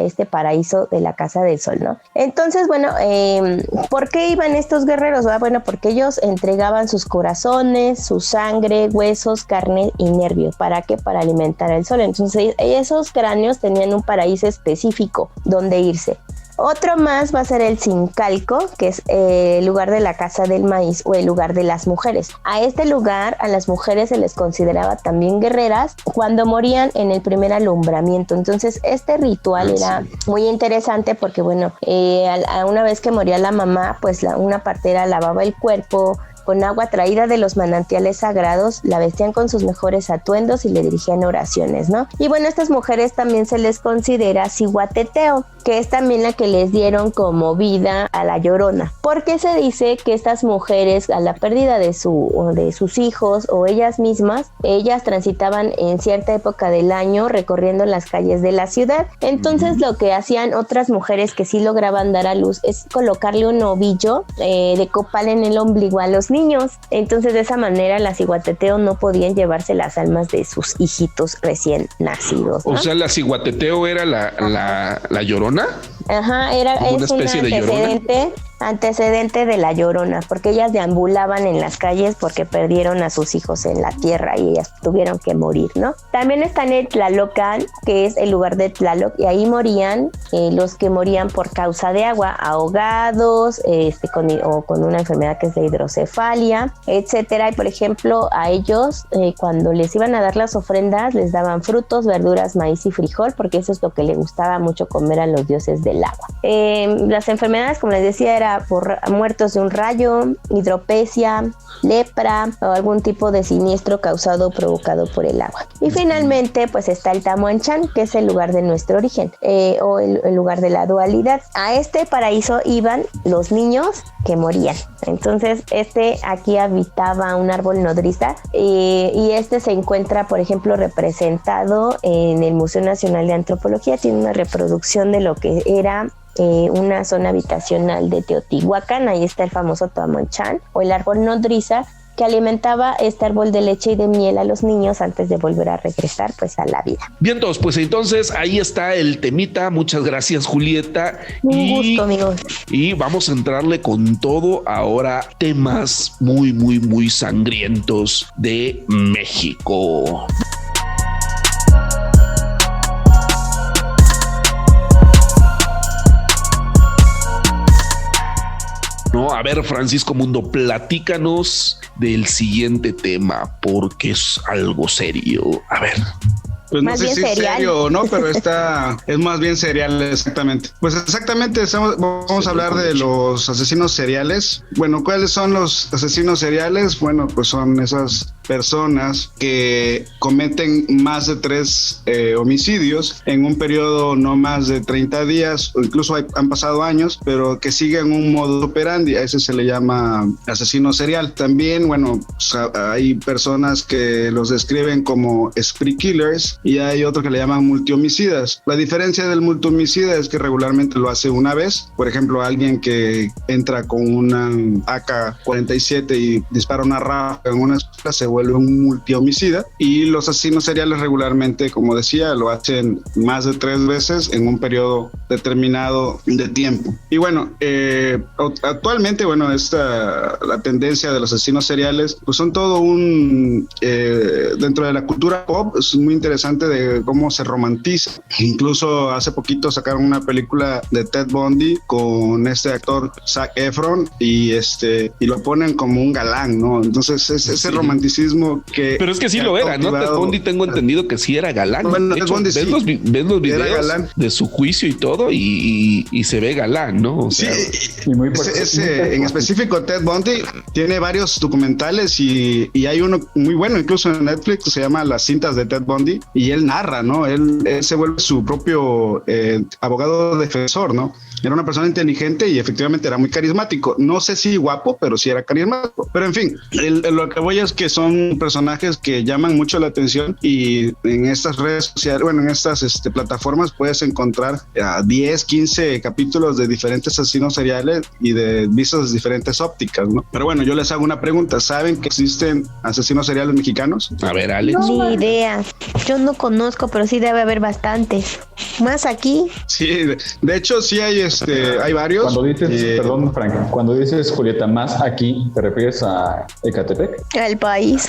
este paraíso de la casa del sol, ¿no? Entonces, bueno, ¿por qué iban estos guerreros? Bueno, porque ellos entregaban sus corazones, su sangre, huesos, carne y nervios. ¿Para qué? Para alimentar al sol. Entonces, esos cráneos tenían un paraíso específico donde irse. Otro más va a ser el Zincalco, que es el lugar de la casa del maíz o el lugar de las mujeres. A este lugar a las mujeres se les consideraba también guerreras cuando morían en el primer alumbramiento. Entonces este ritual era muy interesante porque bueno, una vez que moría la mamá, pues una partera lavaba el cuerpo con agua traída de los manantiales sagrados, la vestían con sus mejores atuendos y le dirigían oraciones, ¿no? Y bueno, a estas mujeres también se les considera cihuateteo, que es también la que les dieron como vida a la Llorona, porque se dice que estas mujeres, a la pérdida de sus hijos o ellas mismas, ellas transitaban en cierta época del año recorriendo las calles de la ciudad. Entonces lo que hacían otras mujeres que sí lograban dar a luz es colocarle un ovillo de copal en el ombligo a los niños. Entonces de esa manera las ciguateteo no podían llevarse las almas de sus hijitos recién nacidos, ¿no? O sea, la ciguateteo era la Llorona. Ajá, es una especie de antecedente de la Llorona, porque ellas deambulaban en las calles porque perdieron a sus hijos en la tierra y ellas tuvieron que morir, ¿no? También está en el Tlalocan, que es el lugar de Tlaloc, y ahí morían los que morían por causa de agua, ahogados, con una enfermedad que es la hidrocefalia, etcétera. Y por ejemplo, a ellos cuando les iban a dar las ofrendas les daban frutos, verduras, maíz y frijol, porque eso es lo que le gustaba mucho comer a los dioses del agua. Las enfermedades, como les decía, era por muertos de un rayo, hidropecia, lepra o algún tipo de siniestro causado o provocado por el agua. Y finalmente pues está el Tamuanchán, que es el lugar de nuestro origen, o el lugar de la dualidad. A este paraíso iban los niños que morían. Entonces aquí habitaba un árbol nodriza, y se encuentra, por ejemplo, representado en el Museo Nacional de Antropología. Tiene una reproducción de lo que era una zona habitacional de Teotihuacán. Ahí está el famoso Tamuanchán o el árbol nodriza, que alimentaba este árbol de leche y de miel a los niños antes de volver a regresar pues a la vida. Bien, pues entonces ahí está el temita. Muchas gracias, Julieta. Un gusto, amigos. Y vamos a entrarle con todo ahora, temas muy, muy, muy sangrientos de México. ¿no? A ver, Francisco Mundo, platícanos del siguiente tema, porque es algo serio. A ver. Pues no más sé bien si es serial. serio o no, pero es más bien serial, exactamente. Pues exactamente, vamos a hablar de los asesinos seriales. Bueno, ¿cuáles son los asesinos seriales? Bueno, pues son esas personas que cometen más de 3 homicidios en un periodo no más de 30 días, o incluso han pasado años, pero que siguen un modus operandi. A ese se le llama asesino serial. También, bueno, pues hay personas que los describen como spree killers, y hay otros que le llaman multihomicidas. La diferencia del multihomicida es que regularmente lo hace una vez. Por ejemplo, alguien que entra con una AK-47 y dispara una ráfaga en una escuela se vuelve un multihomicida, y los asesinos seriales regularmente, como decía, lo hacen más de 3 veces en un periodo determinado de tiempo. Y bueno, actualmente, bueno, la tendencia de los asesinos seriales, pues son todo dentro de la cultura pop, es muy interesante de cómo se romantiza. Incluso hace poquito sacaron una película de Ted Bundy con este actor Zac Efron y lo ponen como un galán, ¿no? Entonces ese romanticismo que... Pero es que sí lo era, ¿no? Ted Bundy tengo entendido que sí era galán. Bueno, de Ted hecho, Bundy ves sí. los videos galán de su juicio y todo y se ve galán, ¿no? O sea, sí, y muy en específico Ted Bundy tiene varios documentales y hay uno muy bueno incluso en Netflix que se llama Las cintas de Ted Bundy, y él narra, ¿no? Él se vuelve su propio abogado defensor, ¿no? Era una persona inteligente y efectivamente era muy carismático. No sé si guapo, pero sí era carismático. Pero en fin, lo que voy es que son personajes que llaman mucho la atención, y en estas redes sociales, bueno, en estas plataformas puedes encontrar 10, 15 capítulos de diferentes asesinos seriales y vistas de diferentes ópticas, ¿no? Pero bueno, yo les hago una pregunta. ¿Saben que existen asesinos seriales mexicanos? a ver, Alex. Ni idea. Yo no conozco, pero sí debe haber bastantes. Más aquí. Sí, de hecho sí hay varios. Cuando dices, perdón, Frank, cuando dices, Julieta, más aquí, ¿te refieres a Ecatepec? El país.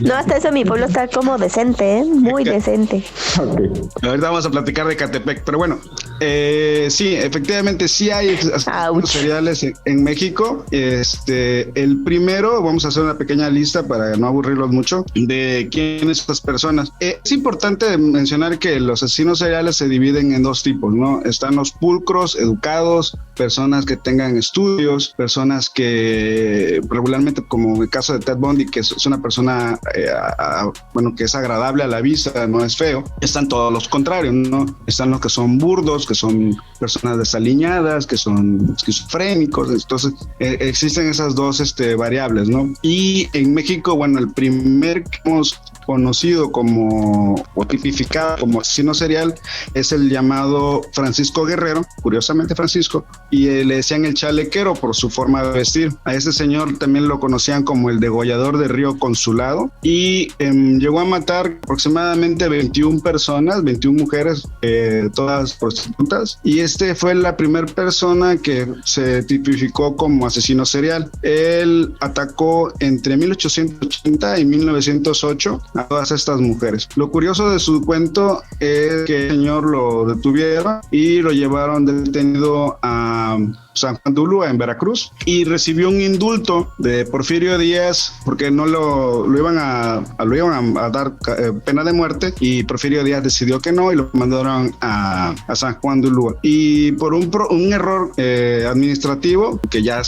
No, hasta eso mi pueblo está como decente, ¿eh? Muy decente. Okay. Ahorita vamos a platicar de Ecatepec, pero bueno, sí, efectivamente sí hay asesinos seriales en México. El primero, vamos a hacer una pequeña lista para no aburrirlos mucho de quiénes son estas personas. Es importante mencionar que los asesinos seriales se dividen en 2 tipos, ¿no? Están los pulcros, educados, personas que tengan estudios, personas que regularmente, como el caso de Ted Bundy, que es una persona, que es agradable a la vista, no es feo. Están todos los contrarios, ¿no? Están los que son burdos, que son personas desaliñadas, que son esquizofrénicos. Entonces, existen esas 2 variables, ¿no? Y en México, bueno, el primer que hemos conocido o tipificado como asesino serial es el llamado Francisco Guerrero, curiosamente Francisco, y le decían el chalequero por su forma de vestir. A ese señor también lo conocían como el degollador de Río Consulado, y llegó a matar aproximadamente 21 personas, 21 mujeres, todas prostitutas, y fue la primera persona que se tipificó como asesino serial. Él atacó entre 1880 y 1908 a todas estas mujeres. Lo curioso de su cuento es que el señor lo detuvieron y lo llevaron detenido a San Juan de Ulúa, en Veracruz, y recibió un indulto de Porfirio Díaz porque no lo iban a dar pena de muerte, y Porfirio Díaz decidió que no y lo mandaron a San Juan de Ulúa. Y por un error administrativo que ya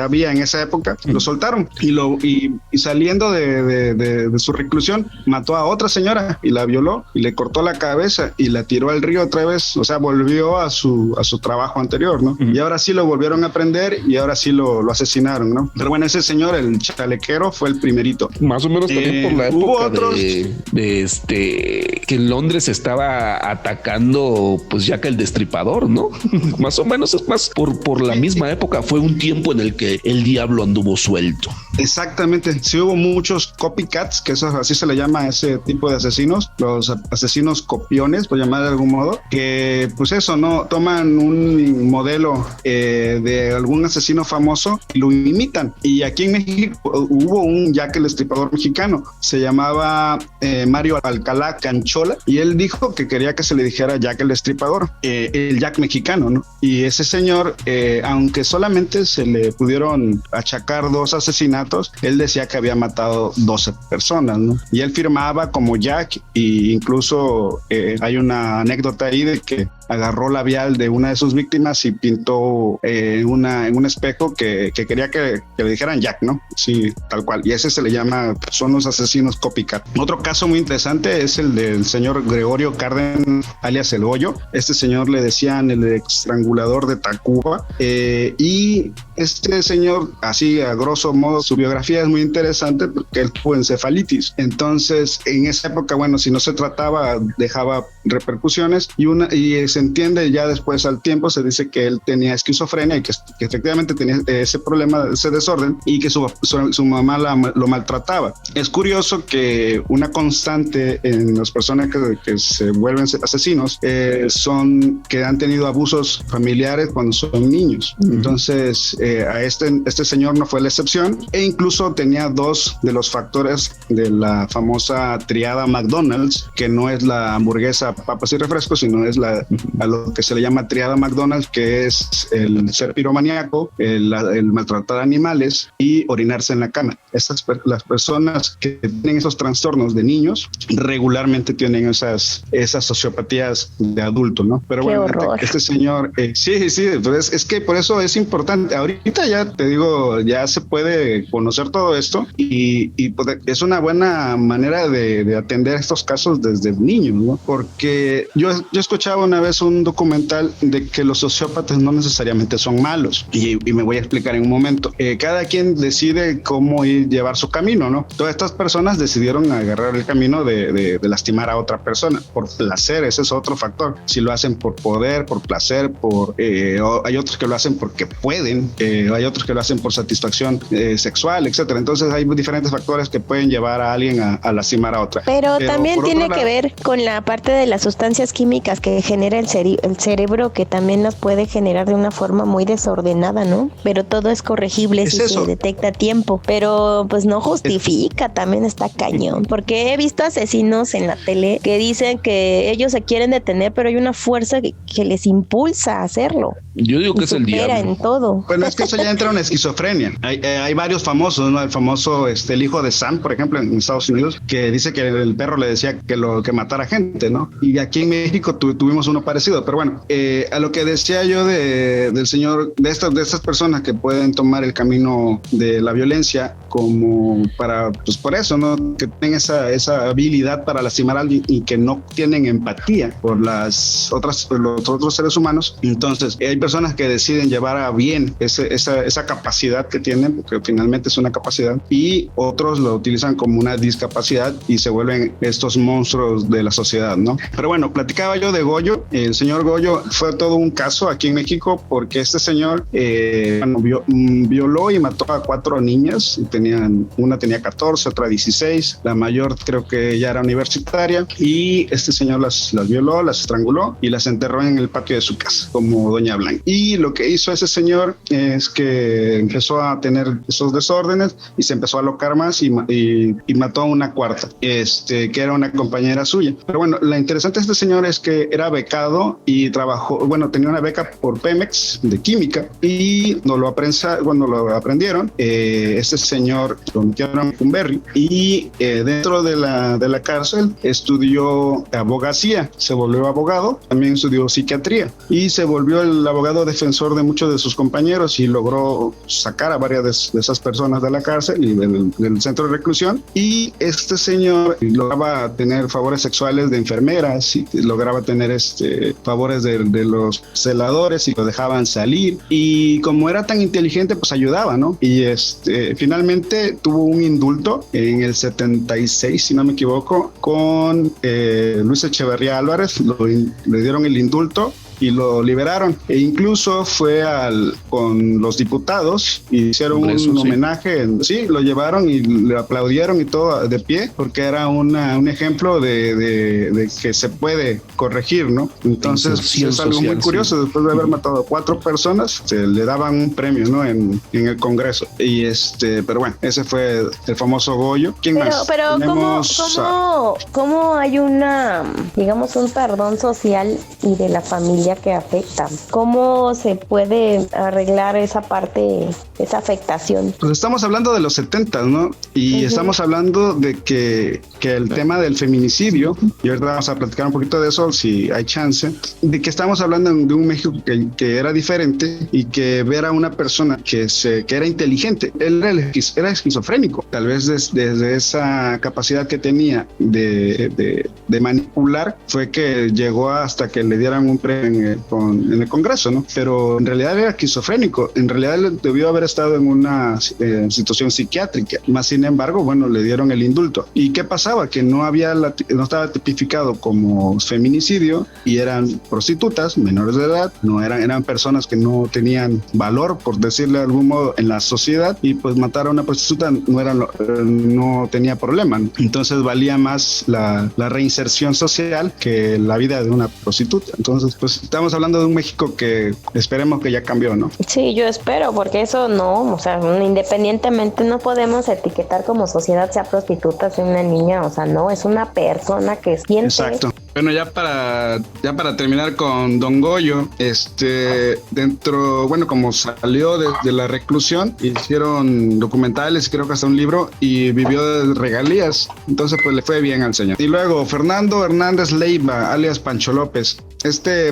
había en esa época, lo soltaron y saliendo de su reclusión mató a otra señora y la violó y le cortó la cabeza y la tiró al río otra vez. O sea, volvió a su trabajo anterior, ¿no? Y ahora sí lo volvieron a prender y ahora sí lo asesinaron, ¿no? Pero bueno, ese señor, el chalequero, fue el primerito. Más o menos también por la hubo época otros que en Londres estaba atacando pues Jack el Destripador, ¿no? Más o menos es más por la misma época. Fue un tiempo en el que el diablo anduvo suelto. Exactamente, sí hubo muchos copycats, que eso así se le llama a ese tipo de asesinos, los asesinos copiones, por llamar de algún modo, que pues eso, ¿no? Toman un modelo de algún asesino famoso y lo imitan. Y aquí en México hubo un Jack el Destripador mexicano, se llamaba Mario Alcalá Canchola, y él dijo que quería que se le dijera Jack el Destripador. el Jack mexicano, ¿no? Y ese señor, aunque solamente se le pudieron achacar 2 asesinatos, él decía que había matado 12 personas, ¿no? Y él firmaba como Jack, y incluso hay una anécdota ahí de que agarró labial de una de sus víctimas y pintó en un espejo que quería que le dijeran Jack, ¿no? Sí, tal cual. Y ese se le llama, son los asesinos copycat. Otro caso muy interesante es el del señor Gregorio Cárdenas, alias El Goyo. Este señor le decían el estrangulador de Tacuba. Y este señor, así a grosso modo, su biografía es muy interesante porque él tuvo encefalitis. Entonces, en esa época, bueno, si no se trataba, dejaba repercusiones y se entiende ya después al tiempo, se dice que él tenía esquizofrenia y que efectivamente tenía ese problema, ese desorden, y que su mamá lo maltrataba. Es curioso que una constante en las personas que se vuelven asesinos son que han tenido abusos familiares cuando son niños. Entonces, a este señor no fue la excepción, e incluso tenía 2 de los factores de la famosa triada McDonald's, que no es la hamburguesa, papas y refrescos, sino es a lo que se le llama triada McDonald's, que es el ser piromaníaco, el maltratar animales y orinarse en la cama. Las personas que tienen esos trastornos de niños regularmente tienen esas sociopatías de adulto, ¿no? Pero bueno, este señor, sí, pues es que por eso es importante. Ahorita ya te digo, ya se puede conocer todo esto y pues es una buena manera de atender estos casos desde niños, ¿no? Porque yo escuchaba una vez un documental de que los sociópatas no necesariamente son malos, y me voy a explicar en un momento. Cada quien decide cómo llevar su camino, ¿no? Todas estas personas decidieron agarrar el camino de lastimar a otra persona por placer. Ese es otro factor. Si lo hacen por poder, por placer, hay otros que lo hacen porque pueden, hay otros que lo hacen por satisfacción sexual, etcétera. Entonces hay diferentes factores que pueden llevar a alguien a lastimar a otra. Pero también tiene que ver con la parte de las sustancias químicas que genera el cerebro, que también las puede generar de una forma muy desordenada, ¿no? Pero todo es corregible si se detecta a tiempo. Pero pues no justifica, también está cañón. Porque he visto asesinos en la tele que dicen que ellos se quieren detener, pero hay una fuerza que les impulsa a hacerlo. Yo digo que es el diablo. En todo. Bueno, es que eso ya entra en esquizofrenia. Hay varios famosos, ¿no? El famoso, el hijo de Sam, por ejemplo, en Estados Unidos, que dice que el perro le decía que matara gente, ¿no? Y aquí en México tuvimos uno parecido. Pero bueno, a lo que decía yo del señor, de estas personas que pueden tomar el camino de la violencia como para, pues por eso, ¿no? Que tienen esa habilidad para lastimar a alguien y que no tienen empatía por los otros seres humanos. Entonces, hay personas que deciden llevar a bien esa capacidad que tienen, porque finalmente es una capacidad, y otros lo utilizan como una discapacidad y se vuelven estos monstruos de la sociedad, ¿no? Pero bueno, platicaba yo de Goyo. El señor Goyo fue todo un caso aquí en México porque este señor violó y mató a 4 niñas. Una tenía 14, otra 16, la mayor creo que ya era universitaria, y este señor las violó, las estranguló y las enterró en el patio de su casa como Doña Blanca. Y lo que hizo ese señor es que empezó a tener esos desórdenes y se empezó a alocar más y mató a una cuarta, que era una compañera suya. Pero bueno, lo interesante de este señor es que era becado y tenía una beca por Pemex de química, y cuando lo aprendieron, este señor lo metieron a Cumberry y dentro de la cárcel estudió abogacía, se volvió abogado, también estudió psiquiatría y se volvió el abogado defensor de muchos de sus compañeros y logró sacar a varias de esas personas de la cárcel y del centro de reclusión. Y este señor lograba tener favores sexuales de enfermeras y lograba tener favores de los celadores y lo dejaban salir, y como era tan inteligente pues ayudaba, ¿no? Y finalmente tuvo un indulto en el 76, si no me equivoco, con Luis Echeverría Álvarez. Le dieron el indulto y lo liberaron, e incluso fue con los diputados y hicieron un homenaje, sí, lo llevaron y le aplaudieron y todo de pie, porque era un ejemplo de que se puede corregir, ¿no? Entonces es algo muy curioso, sí. Después de haber matado a 4 personas, se le daban un premio, ¿no? En el Congreso. Y pero bueno, ese fue el famoso Goyo. ¿Quién más? Pero ¿cómo hay digamos, un perdón social y de la familia tecnología que afecta. ¿Cómo se puede arreglar esa parte, esa afectación? Pues estamos hablando de los 70, ¿no? Y estamos hablando de que el tema del feminicidio, y ahorita vamos a platicar un poquito de eso si hay chance, de que estamos hablando de un México que era diferente y que ver a una persona que era inteligente, él era esquizofrénico, tal vez desde esa capacidad que tenía de manipular fue que llegó hasta que le dieran un premio en el Congreso, ¿no? Pero en realidad era esquizofrénico, en realidad él debió haber estado en una situación psiquiátrica, más sin embargo, bueno, le dieron el indulto. ¿Y qué pasaba? Que no estaba tipificado como feminicidio y eran prostitutas menores de edad, eran personas que no tenían valor, por decirle de algún modo, en la sociedad, y pues matar a una prostituta no tenía problema. Entonces valía más la reinserción social que la vida de una prostituta. Entonces, pues estamos hablando de un México que esperemos que ya cambió, ¿no? Sí, yo espero, porque eso no, o sea, independientemente no podemos etiquetar como sociedad sea prostituta, sea una niña, o sea, no, es una persona que siente. Exacto. Bueno, ya para terminar con Don Goyo, como salió de la reclusión, hicieron documentales, creo que hasta un libro, y vivió de regalías, entonces pues le fue bien al señor. Y luego Fernando Hernández Leiva, alias Pancho López,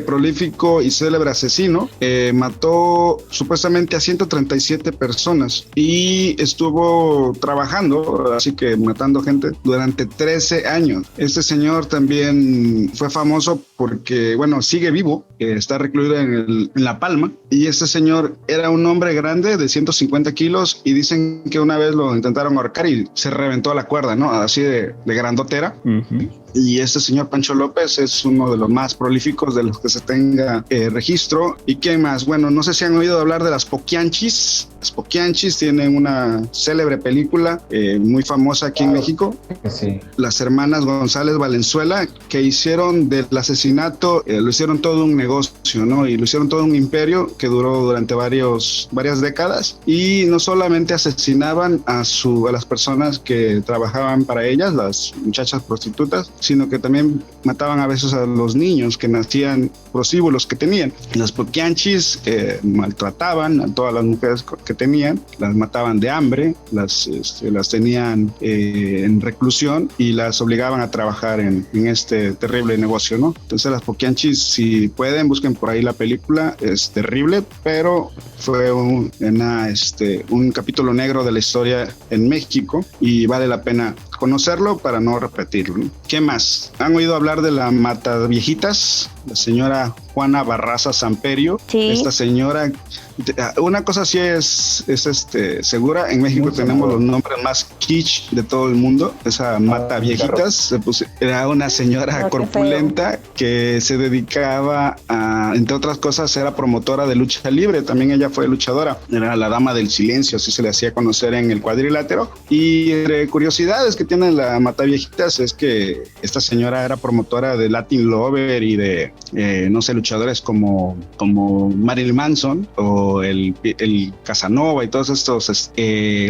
prolífico y célebre asesino, mató supuestamente a 137 personas y estuvo trabajando, así que matando gente, durante 13 años. Este señor también fue famoso porque, bueno, sigue vivo, está recluido en La Palma, y este señor era un hombre grande de 150 kilos y dicen que una vez lo intentaron ahorcar y se reventó la cuerda, ¿no? Así de grandotera. Uh-huh. Y este señor Pancho López es uno de los más prolíficos de los que se tenga registro. ¿Y qué más? Bueno, no sé si han oído hablar de las Poquianchis. Las Poquianchis tienen una célebre película muy famosa aquí en México. Sí. Las hermanas González Valenzuela, que hicieron del asesinato, lo hicieron todo un negocio, ¿no? Y lo hicieron todo un imperio que duró durante varias décadas. Y no solamente asesinaban a las personas que trabajaban para ellas, las muchachas prostitutas, sino que también mataban a veces a los niños que nacían prosíbulos que tenían. Las Poquianchis maltrataban a todas las mujeres que tenían, las mataban de hambre, las tenían en reclusión y las obligaban a trabajar en este terrible negocio, ¿no? Entonces las Poquianchis, si pueden, busquen por ahí la película, es terrible, pero fue un capítulo negro de la historia en México y vale la pena conocerlo para no repetirlo, ¿no? ¿Qué más? ¿Han oído hablar de la Mataviejitas? La señora Juana Barraza Samperio. Sí. Esta señora, una cosa sí es segura, en México tenemos los nombres más kitsch de todo el mundo. Esa Mataviejitas era una señora corpulenta que se dedicaba a, entre otras cosas, era promotora de lucha libre. También ella fue luchadora, era la dama del silencio, así se le hacía conocer en el cuadrilátero. Y entre curiosidades que tiene la Mataviejitas es que esta señora era promotora de Latin Lover y de luchadores como Marilyn Manson o el Casanova y todos estos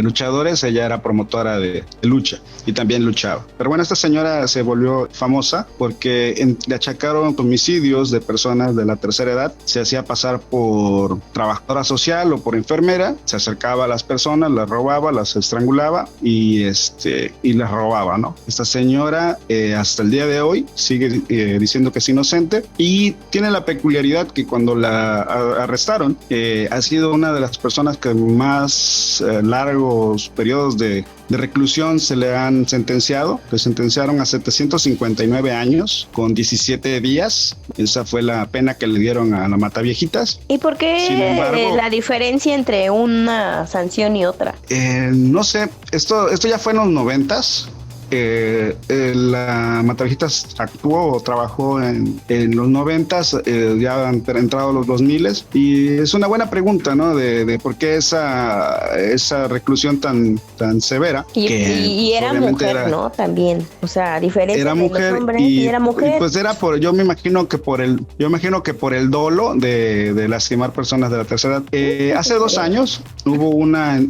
luchadores. Ella era promotora de lucha y también luchaba. Pero bueno, esta señora se volvió famosa porque le achacaron homicidios de personas de la tercera edad. Se hacía pasar por trabajadora social o por enfermera, se acercaba a las personas, las robaba, las estrangulaba y las robaba, ¿no? Esta señora hasta el día de hoy sigue diciendo que es inocente y tiene la peculiaridad que cuando la arrestaron ha sido una de las personas que más largos periodos de reclusión se le han sentenciado. Le sentenciaron a 759 años con 17 días. Esa fue la pena que le dieron a la Mataviejitas. ¿Y por qué la diferencia entre una sanción y otra? No sé, esto ya fue en los 90s. La Mataviejitas actuó o trabajó en los 90s, ya han entrado los 2000s, y es una buena pregunta, ¿no? De por qué esa reclusión tan severa. Y era mujer, ¿no? También, o sea, diferente. Era mujer, los hombres, y era mujer. Y pues era yo me imagino que por el dolo de lastimar personas de la tercera edad. Hace 2 años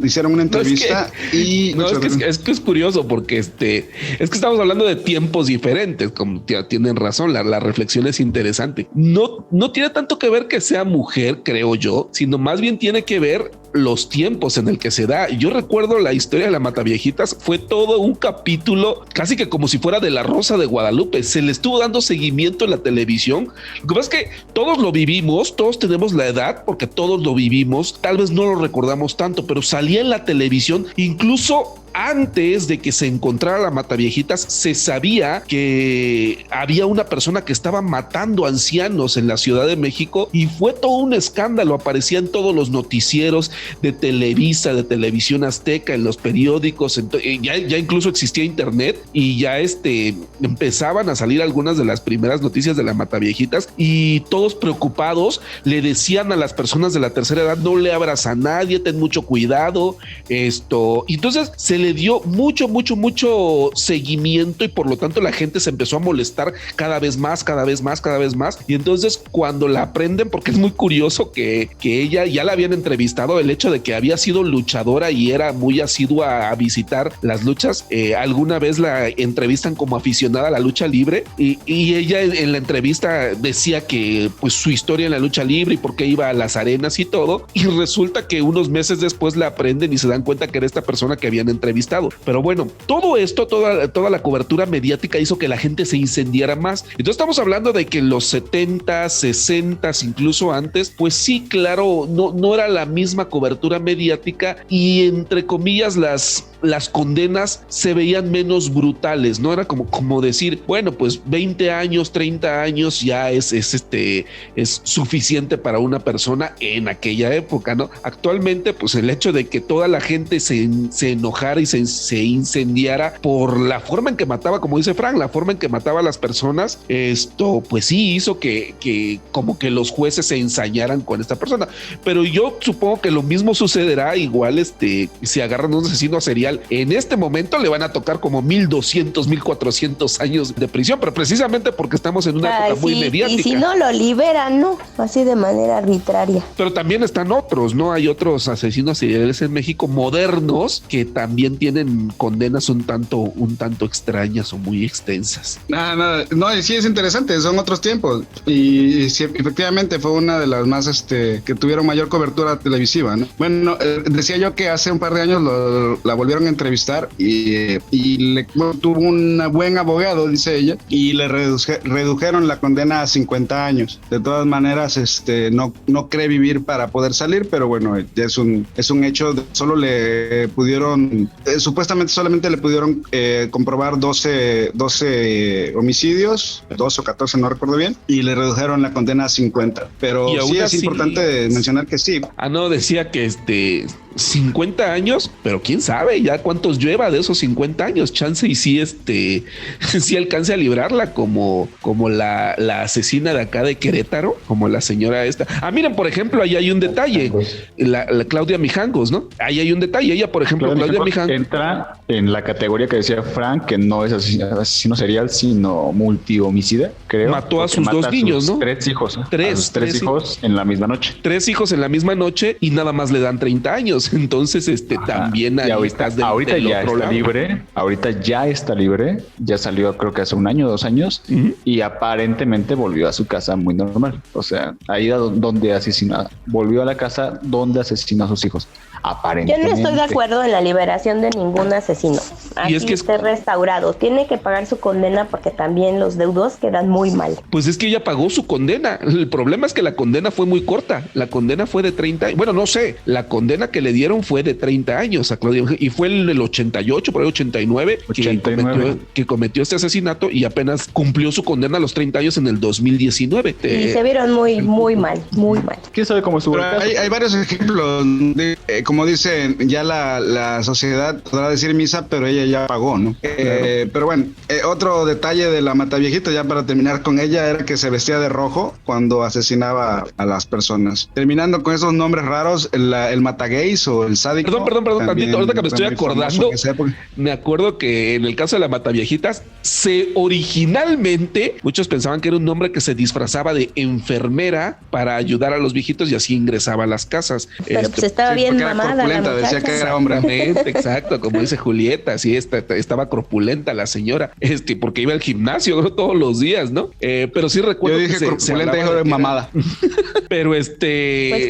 hicieron una entrevista es que es curioso porque Es que estamos hablando de tiempos diferentes, como tienen razón, la reflexión es interesante. No tiene tanto que ver que sea mujer, creo yo, sino más bien tiene que ver los tiempos en el que se da. Yo recuerdo la historia de la Mataviejitas, fue todo un capítulo, casi que como si fuera de La Rosa de Guadalupe. Se le estuvo dando seguimiento en la televisión. Lo que pasa es que todos lo vivimos, todos tenemos la edad, porque todos lo vivimos, tal vez no lo recordamos tanto, pero salía en la televisión, incluso antes de que se encontrara la Mataviejitas, se sabía que había una persona que estaba matando ancianos en la Ciudad de México y fue todo un escándalo. Aparecía en todos los noticieros de Televisa, de Televisión Azteca, en los periódicos. Ya incluso existía internet y ya empezaban a salir algunas de las primeras noticias de la Mataviejitas y todos preocupados le decían a las personas de la tercera edad: no le abras a nadie, ten mucho cuidado. Entonces se le dio mucho seguimiento y por lo tanto la gente se empezó a molestar cada vez más. Y entonces cuando la aprenden, porque es muy curioso que ella ya la habían entrevistado, el hecho de que había sido luchadora y era muy asidua a visitar las luchas, alguna vez la entrevistan como aficionada a la lucha libre y ella en la entrevista decía que pues su historia en la lucha libre y por qué iba a las arenas y todo, y resulta que unos meses después la aprenden y se dan cuenta que era esta persona que habían entrevistado. Pero bueno, todo esto, toda la cobertura mediática hizo que la gente se incendiara más. Entonces estamos hablando de que en los 70, 60, incluso antes, pues sí, claro, no era la misma cobertura mediática y entre comillas las condenas se veían menos brutales, ¿no? Era como decir, bueno, pues 20 años, 30 años ya es suficiente para una persona en aquella época, ¿no? Actualmente, pues el hecho de que toda la gente se enojara y se incendiara por la forma en que mataba, como dice Frank, la forma en que mataba a las personas, pues sí hizo que como que los jueces se ensañaran con esta persona. Pero yo supongo que lo mismo sucederá igual si agarran a un asesino serial. En este momento le van a tocar como 1200, 1400 años de prisión, pero precisamente porque estamos en una época muy mediática. Y si no lo liberan, ¿no? Así de manera arbitraria. Pero también están otros, ¿no? Hay otros asesinos seriales en México modernos que también tienen condenas un tanto extrañas o muy extensas. No, y sí es interesante, son otros tiempos y sí, efectivamente fue una de las más que tuvieron mayor cobertura televisiva, ¿no? Bueno, decía yo que hace un par de años la volvieron a entrevistar y tuvo un buen abogado, dice ella, y le redujeron la condena a 50 años. De todas maneras, no cree vivir para poder salir, pero bueno, ya es un hecho. Solo le pudieron supuestamente solamente le pudieron comprobar 12 homicidios, 12 o 14, no recuerdo bien, y le redujeron la condena a 50. Pero sí es importante mencionar que sí. No, decía que 50 años, pero quién sabe ya cuántos lleva de esos 50 años, chance y sí sí alcance a librarla como la asesina de acá de Querétaro, como la señora esta. Miren, por ejemplo, ahí hay un detalle, la Claudia Mijangos, ¿no? Ahí hay un detalle, ella, por ejemplo, Claudia Mijangos entra en la categoría que decía Frank, que no es asesino serial, sino multihomicida, creo. Mató a sus dos niños, ¿no? 3 hijos. Tres hijos en la misma noche. 3 hijos en la misma noche y nada más le dan 30 años. Entonces, también ahí ahorita ya está libre. Ahorita ya está libre. Ya salió, creo que hace 1 año, 2 años. Uh-huh. Y aparentemente volvió a su casa muy normal. O sea, ahí donde asesinó. Volvió a la casa donde asesinó a sus hijos. Aparentemente. Yo no estoy de acuerdo en la liberación de ningún asesino. Aquí está restaurado. Tiene que pagar su condena porque también los deudos quedan muy mal. Pues es que ella pagó su condena. El problema es que la condena fue muy corta. La condena fue de 30 años. Bueno, no sé. La condena que le dieron fue de 30 años a Claudia. Y fue en el 88, por ahí 89, que cometió este asesinato y apenas cumplió su condena a los 30 años en el 2019. Y se vieron muy mal. ¿Quién sabe cómo estuvo? Hay varios ejemplos de, como dicen, ya la sociedad podrá decir misa, pero ella ya pagó, ¿no? Claro. Pero bueno, otro detalle de la Mataviejita, ya para terminar con ella, era que se vestía de rojo cuando asesinaba a las personas. Terminando con esos nombres raros, el Matageis o el sádico. Perdón, tantito, ahorita que me estoy acordando, me acuerdo que en el caso de la Mataviejitas, originalmente muchos pensaban que era un hombre que se disfrazaba de enfermera para ayudar a los viejitos y así ingresaba a las casas. Pero pues estaba bien mamada la muchacha. Decía que era hombre. Exacto, como dice Julieta, sí, estaba corpulenta la señora, porque iba al gimnasio todos los días, ¿no? Pero sí recuerdo. Yo dije que corpulenta, dijo de mamada. Pero pues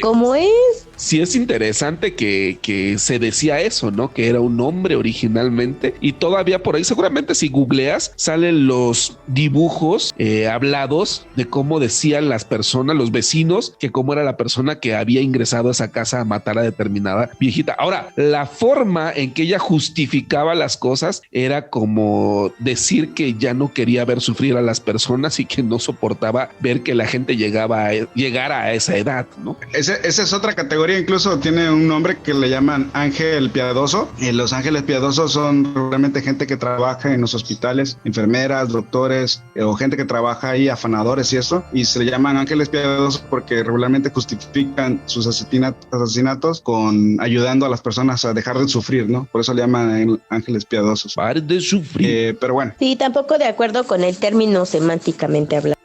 ¿cómo es? Sí es interesante que se decía eso, ¿no? Que era un hombre originalmente y todavía por ahí seguramente si googleas salen los dibujos hablados de cómo decían las personas, los vecinos, que cómo era la persona que había ingresado a esa casa a matar a determinada viejita. Ahora, la forma en que ella justificaba las cosas era como decir que ya no quería ver sufrir a las personas y que no soportaba ver que la gente llegara a esa edad, ¿no? Esa es otra categoría, incluso tiene un nombre que le llaman ángel piadoso. Los ángeles piadosos son realmente gente que trabaja en los hospitales, enfermeras, doctores o gente que trabaja ahí, afanadores y eso, y se le llaman ángeles piadosos porque regularmente justifican sus asesinatos con ayudando a las personas a dejar de sufrir, ¿no? Por eso le llaman ángeles piadosos. Pare de sufrir. Pero bueno. Sí, tampoco de acuerdo con el término semánticamente hablando.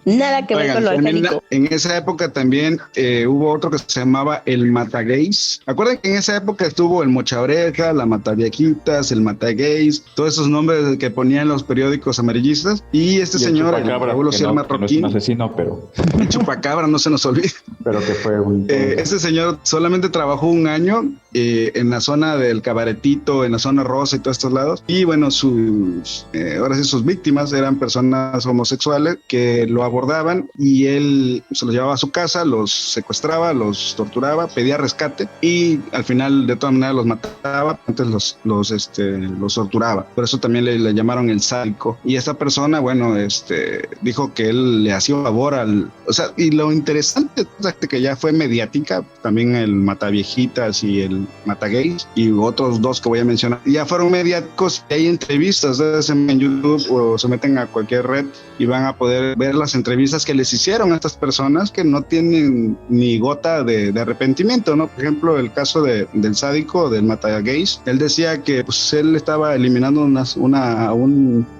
Nada que ver con lo arcaico. En esa época también hubo otro que se llamaba el Matagays. Acuerdan que en esa época estuvo el Mochaoreja, la Mataviejitas, el Matagays, todos esos nombres que ponían los periódicos amarillistas. Y este señor, el abuelo Ciel Marroquín, no es un asesino, pero el chupacabra, no se nos olvide. Pero que fue un... Este señor solamente trabajó un año en la zona del Cabaretito, en la zona rosa y todos estos lados. Y bueno, ahora sí, sus víctimas eran personas homosexuales que lo abordaban y él se los llevaba a su casa, los secuestraba, los torturaba, pedía rescate y al final de todas maneras los mataba, antes los torturaba. Por eso también le llamaron el sádico. Y esta persona, bueno, dijo que él le hacía un favor y lo interesante es que ya fue mediática, también el Mataviejitas y el Matagays y otros dos que voy a mencionar, ya fueron mediáticos y hay entrevistas, en YouTube o se meten a cualquier red y van a poder ver las entrevistas que les hicieron a estas personas que no tienen ni gota de arrepentimiento, ¿no? Por ejemplo, el caso del sádico, del Matagays, él decía que pues él estaba eliminando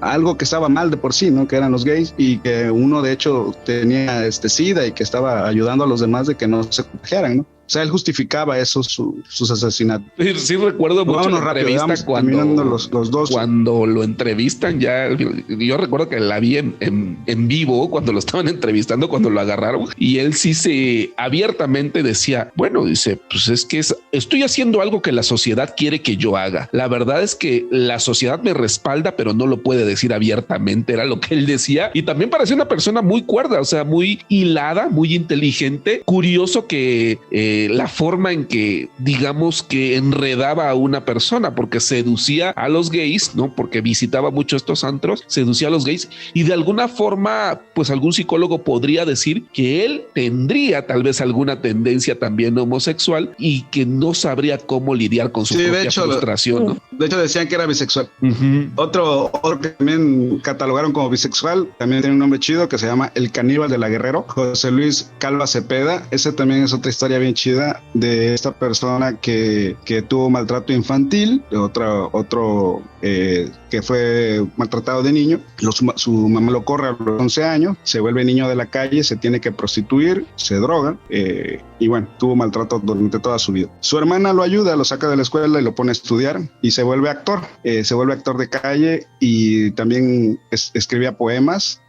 algo que estaba mal de por sí, ¿no? Que eran los gays y que uno de hecho tenía SIDA y que estaba ayudando a los demás de que no se contagiaran, ¿no? O sea, él justificaba eso, sus asesinatos. Sí recuerdo mucho la entrevista cuando lo entrevistan ya. Yo recuerdo que la vi en vivo cuando lo estaban entrevistando, cuando lo agarraron. Y él sí abiertamente decía, bueno, dice, pues es que estoy haciendo algo que la sociedad quiere que yo haga. La verdad es que la sociedad me respalda, pero no lo puede decir abiertamente. Era lo que él decía. Y también parecía una persona muy cuerda, o sea, muy hilada, muy inteligente. Curioso que la forma en que, digamos, que enredaba a una persona, porque seducía a los gays, ¿no? Porque visitaba mucho estos antros, seducía a los gays y de alguna forma, pues algún psicólogo podría decir que él tendría tal vez alguna tendencia también homosexual y que no sabría cómo lidiar con su propia frustración, ¿no? De hecho, decían que era bisexual. Uh-huh. Otro que también catalogaron como bisexual, también tiene un nombre chido que se llama El Caníbal de la Guerrero, José Luis Calva Cepeda. Ese también es otra historia bien chida de esta persona que tuvo maltrato infantil, otro que fue maltratado de niño. Su mamá lo corre a los 11 años, se vuelve niño de la calle, se tiene que prostituir, se droga y bueno, tuvo maltrato durante toda su vida. Su hermana lo ayuda, lo saca de la escuela y lo pone a estudiar y se vuelve actor de calle y también escribía poemas,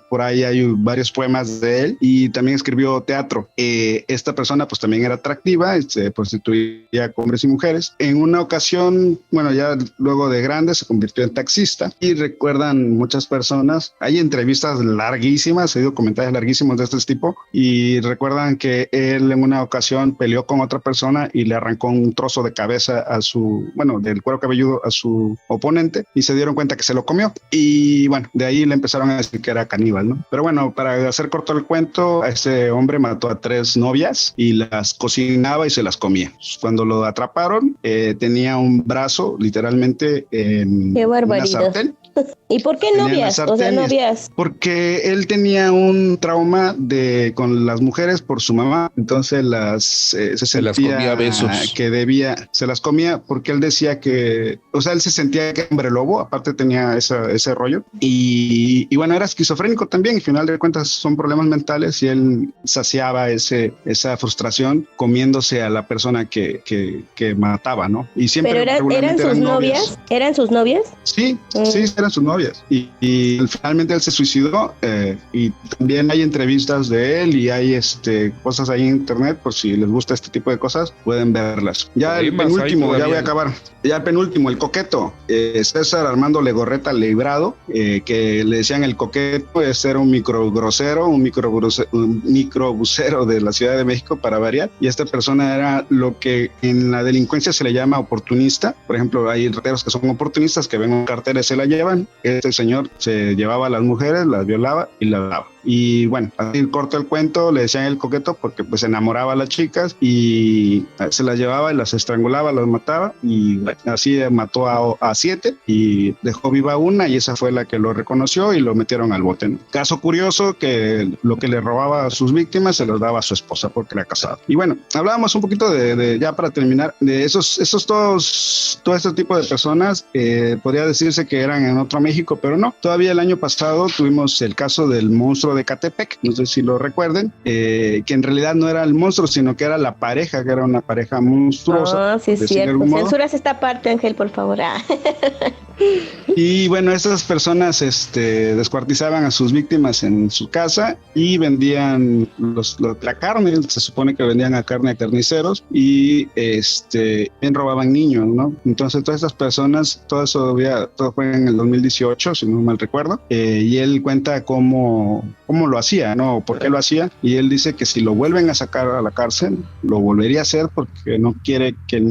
por ahí hay varios poemas de él y también escribió teatro. Esta persona pues también era atractiva, se prostituía con hombres y mujeres. En una ocasión, bueno, ya luego de grande se convirtió en taxista y recuerdan muchas personas, hay entrevistas larguísimas, he oído comentarios larguísimos de este tipo y recuerdan que él en una ocasión peleó con otra persona y le arrancó un trozo de cabeza del cuero cabelludo a su oponente y se dieron cuenta que se lo comió y bueno, de ahí le empezaron a decir que era caníbal, ¿no? Pero bueno, para hacer corto el cuento, este hombre mató a 3 novias y las cocinaba y se las comía. Cuando lo atraparon, tenía un brazo literalmente en una sartén ¿Y por qué Tenían novias? las O sea, arterias. novias. Porque él tenía un trauma con las mujeres por su mamá, entonces se las sentía comía a besos. que se las comía porque él decía que, o sea, él se sentía que era hombre lobo, aparte tenía ese rollo, y bueno, era esquizofrénico también, y al final de cuentas son problemas mentales, y él saciaba esa frustración comiéndose a la persona que mataba, ¿no? Y siempre ¿Pero eran regularmente sus novias. novias? ¿Eran sus novias? Sí, sí, eran sus novias. Y finalmente él se suicidó, y también hay entrevistas de él y hay cosas ahí en internet, por si les gusta este tipo de cosas, pueden verlas. Ya el Problemas hay penúltimo, ya todavía. voy a acabar. Ya el penúltimo, el coqueto. César Armando Legorreta Librado, que le decían el coqueto, era un microbusero de la Ciudad de México, para variar. Y esta persona era lo que en la delincuencia se le llama oportunista. Por ejemplo, hay rateros que son oportunistas, que ven un cartera y se la llevan. Este señor se llevaba a las mujeres, las violaba y las daba. Y bueno, así corto el cuento, le decían el coqueto porque pues enamoraba a las chicas y se las llevaba y las estrangulaba, las mataba, y bueno, así mató a 7 y dejó viva una, y esa fue la que lo reconoció y lo metieron al bote, ¿no? Caso curioso, que lo que le robaba a sus víctimas se los daba a su esposa porque era casado. Y bueno, hablábamos un poquito de ya para terminar, de todo este tipo de personas. Podría decirse que eran en otro México, pero no. Todavía el año pasado tuvimos el caso del monstruo de Catepec, no sé si lo recuerden, que en realidad no era el monstruo, sino que era la pareja, que era una pareja monstruosa. Ah, sí, es cierto. Censuras esta parte, Ángel, por favor. Y bueno, estas personas descuartizaban a sus víctimas en su casa y vendían la carne. Se supone que vendían a carne a carniceros, y bien robaban niños, ¿no? Entonces todas estas personas, todo fue en el 2018, si no mal recuerdo, y él cuenta cómo lo hacía, ¿no? ¿Por qué lo hacía? Y él dice que si lo vuelven a sacar a la cárcel, lo volvería a hacer porque no quiere que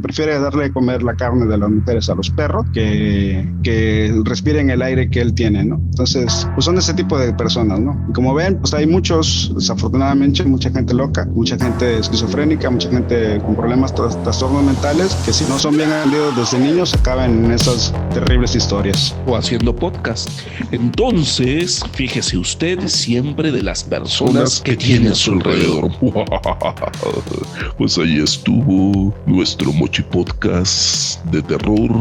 prefiere darle de comer la carne de las mujeres a los perros que respiren el aire que él tiene, ¿no? Entonces, pues son ese tipo de personas, ¿no? Y como ven, pues hay desafortunadamente, mucha gente loca, mucha gente esquizofrénica, mucha gente con problemas, trastornos mentales, que si no son bien atendidos desde niños, acaban en esas terribles historias. O haciendo podcast. Entonces, fíjese usted siempre de las personas que tiene a su alrededor. Pues ahí estuvo nuestro Mochi Podcast de terror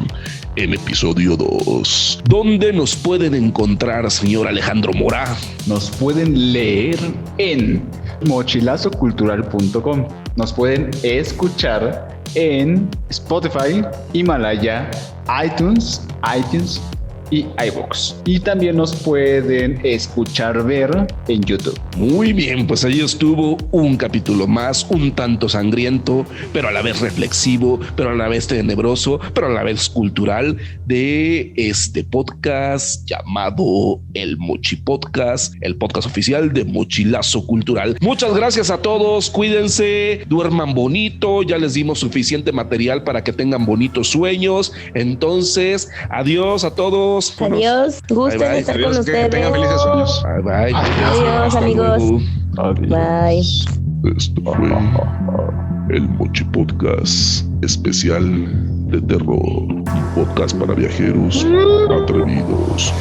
en episodio 2. ¿Dónde nos pueden encontrar, señor Alejandro Mora? Nos pueden leer en mochilazocultural.com. Nos pueden escuchar en Spotify, Himalaya, iTunes y iVoox. Y también nos pueden ver en YouTube. Muy bien, pues ahí estuvo un capítulo más, un tanto sangriento, pero a la vez reflexivo, pero a la vez tenebroso, pero a la vez cultural, de este podcast llamado El Mochi Podcast, el podcast oficial de Mochilazo Cultural. Muchas gracias a todos, cuídense, duerman bonito, ya les dimos suficiente material para que tengan bonitos sueños. Entonces, adiós a todos. Adiós, gusto Bye, de bye. estar Adiós, con que ustedes. tengan felices sueños. Bye, bye. Adiós, Hasta amigos. luego. Bye. Esto fue el Mochi Podcast especial de terror. Un podcast para viajeros atrevidos.